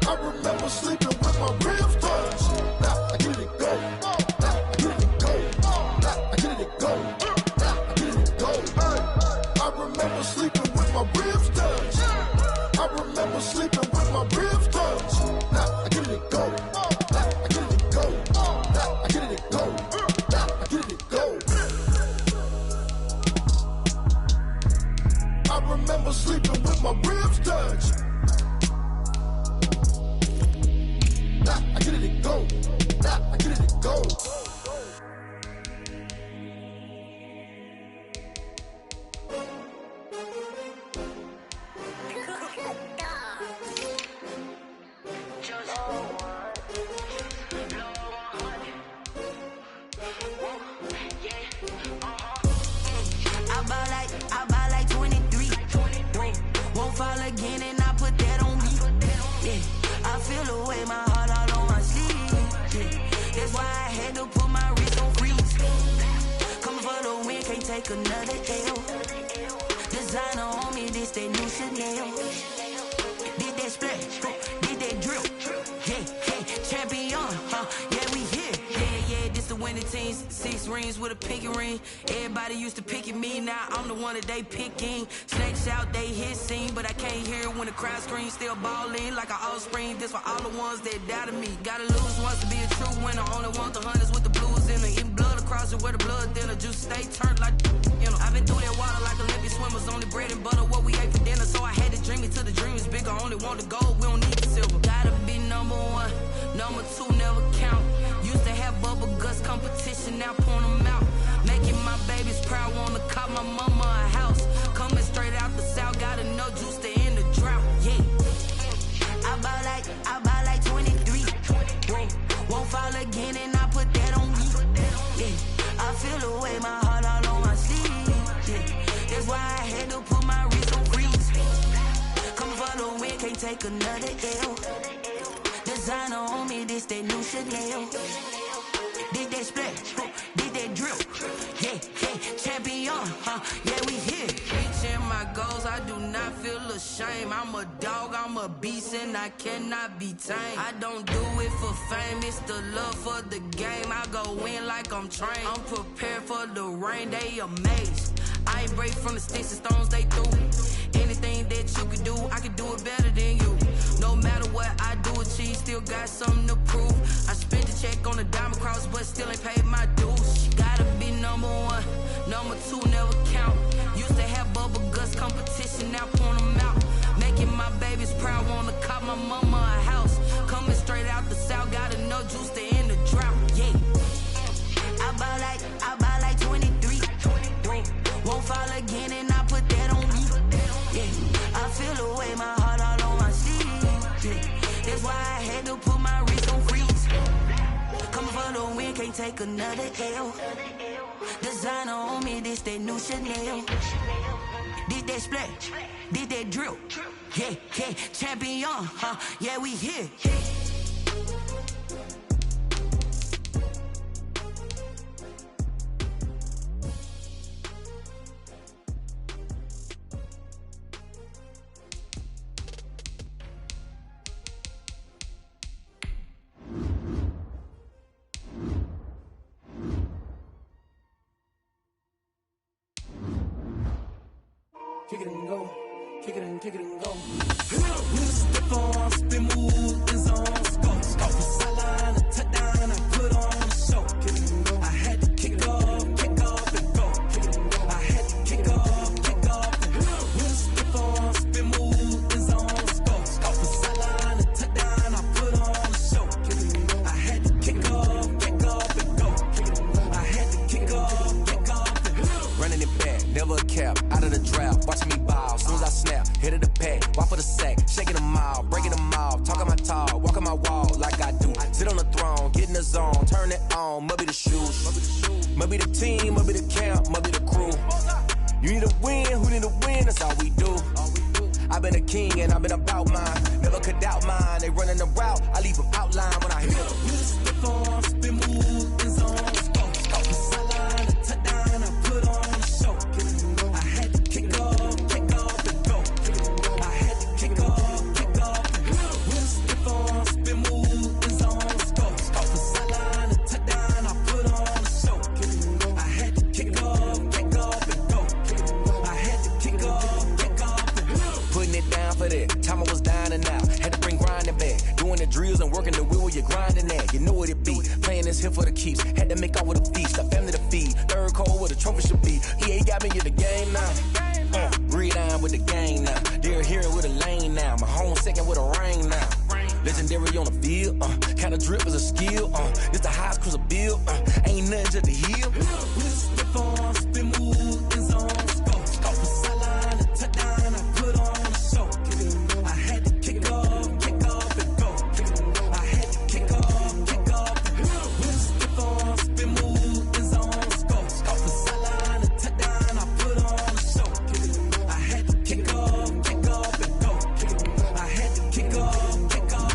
Speaker 8: I remember sleeping with my ribs touched. Now I get it and go. Now I get it and go. Now I get it and go. Now I get it and go. Hey, I remember sleeping with my ribs touched. I remember sleeping with my ribs touched. Now I get it and go. Now I get it and go. Now I get it and go. Now I get it and go. I remember sleeping with my ribs touched. Now I get it and go. Now I get it and go.
Speaker 10: I buy like 23. Won't fall again and I put that on me. Yeah, I feel the way my heart all on my sleeve. Yeah, that's why I had to put my wrist on freeze. Coming for the win, can't take another L. Designer on me, this that new Chanel. Did that splash, did that drip. Yeah, champion, yeah, we here. Yeah, this the winning team. 6 rings with a pinky ring. Everybody used to pick at me, now I'm the one that they picking. Snakes out, they hit scene, but I can't hear it when the crowd screams. Still ballin' like an offspring. This for all the ones that doubted me. Gotta lose once to be a true winner. Only want the hunters with the blues in it. Eating blood across it where the blood thinner. Juice stay turned like, you know. I've been through that water like Olympic swimmers. Only bread and butter, what we ate for dinner. So I had to dream it till the dream is bigger. Only want the gold, we don't need the silver. Gotta be number 1, number 2 never count. Used to have bubble guts competition, now point them out. Making my babies proud, wanna cop my mama a house. Coming straight out the south, gotta know juice to end the drought, yeah. I buy take another L. Designer on me, this that new Chanel. Did that splash, did that drill. Yeah, champion, yeah, we here. Reaching my goals, I do not feel ashamed. I'm a dog, I'm a beast, and I cannot be tamed. I don't do it for fame, it's the love for the game. I go in like I'm trained. I'm prepared for the rain, they amazed. I ain't break from the sticks and stones they threw. Anything that you can do, I can do it better than you. No matter what I do, achieve, still got something to prove. I spent the check on the diamond cross, but still ain't paid my dues. Gotta be number one, number two never count. Used to have bubble guts competition, now point them out. Making my babies proud, wanna cop my mama a house. Coming straight out the south, got enough juice to end the drought. Yeah, I buy like 23. Won't fall again, and I put that on me. Yeah, I feel the way, my heart all on my sleeve. Yeah, that's why I had to put my wrist on freeze. Coming for the win, can't take another L. Designer on me, this that new Chanel. Did that splash, did that drill. Yeah, champion, yeah, we here.
Speaker 7: Kick it and go, kick it and go. With a step on, spin move, is on, go. Off the sideline, a touchdown, I put on a show. Kick it and go. I had to kick off and go. Kick it and go. I had to kick off and go. With a step on, spin move, is on, go. Off the sideline, a touchdown, I put on a show. Kick it and go. I had to kick off and go. Kick it and go. I had to kick off and go.
Speaker 12: Running it back, never a cap, out of the draft. Watching me ball, soon as I snap, hit of the pack, walk for the sack, shaking them all, breaking them off, talking my talk, walking my wall like I do. Sit on the throne, get in the zone, turn it on, must be the shoes, must be the team, must be the camp, must be the crew. You need a win, who need a win, that's all we do. I've been a king and I've been about mine, never could doubt mine, they running the route, I leave them outline when I hit them.
Speaker 7: You step on, spin move, is on, off the sideline, a touchdown, I put on a show. I had to kick off and go. I had to kick off and go. With a step on, spin move, is on, off the sideline, a touchdown, I put on a show. I had to kick off and go. I had to kick off and go.
Speaker 12: Putting it down for that, time I was down and out, had to bring grinding back, doing the drills and working the wheel where you're grinding at, you know what it be, playing this here for the keeps, had to make out with a feast, a family to feed, third cold where the trophy should be, EA got me in the game now, read on with the game now, they're hearing with a lane now, my home second with a ring now, legendary on the field, kind of drip is a skill, it's the highest cruiser bill, ain't nothing just to heal.
Speaker 7: With a step on, spin move, is on, off the sideline, a touchdown, I put on a show. I had to kick off and go. I had to kick off and go. With a step on, spin move, is on, off the sideline, a touchdown, I put on a show. I had to kick off and go. I had to kick off and go.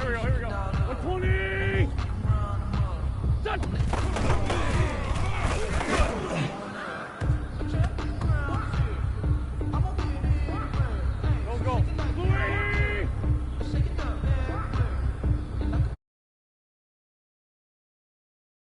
Speaker 5: Here we go. 120. Done.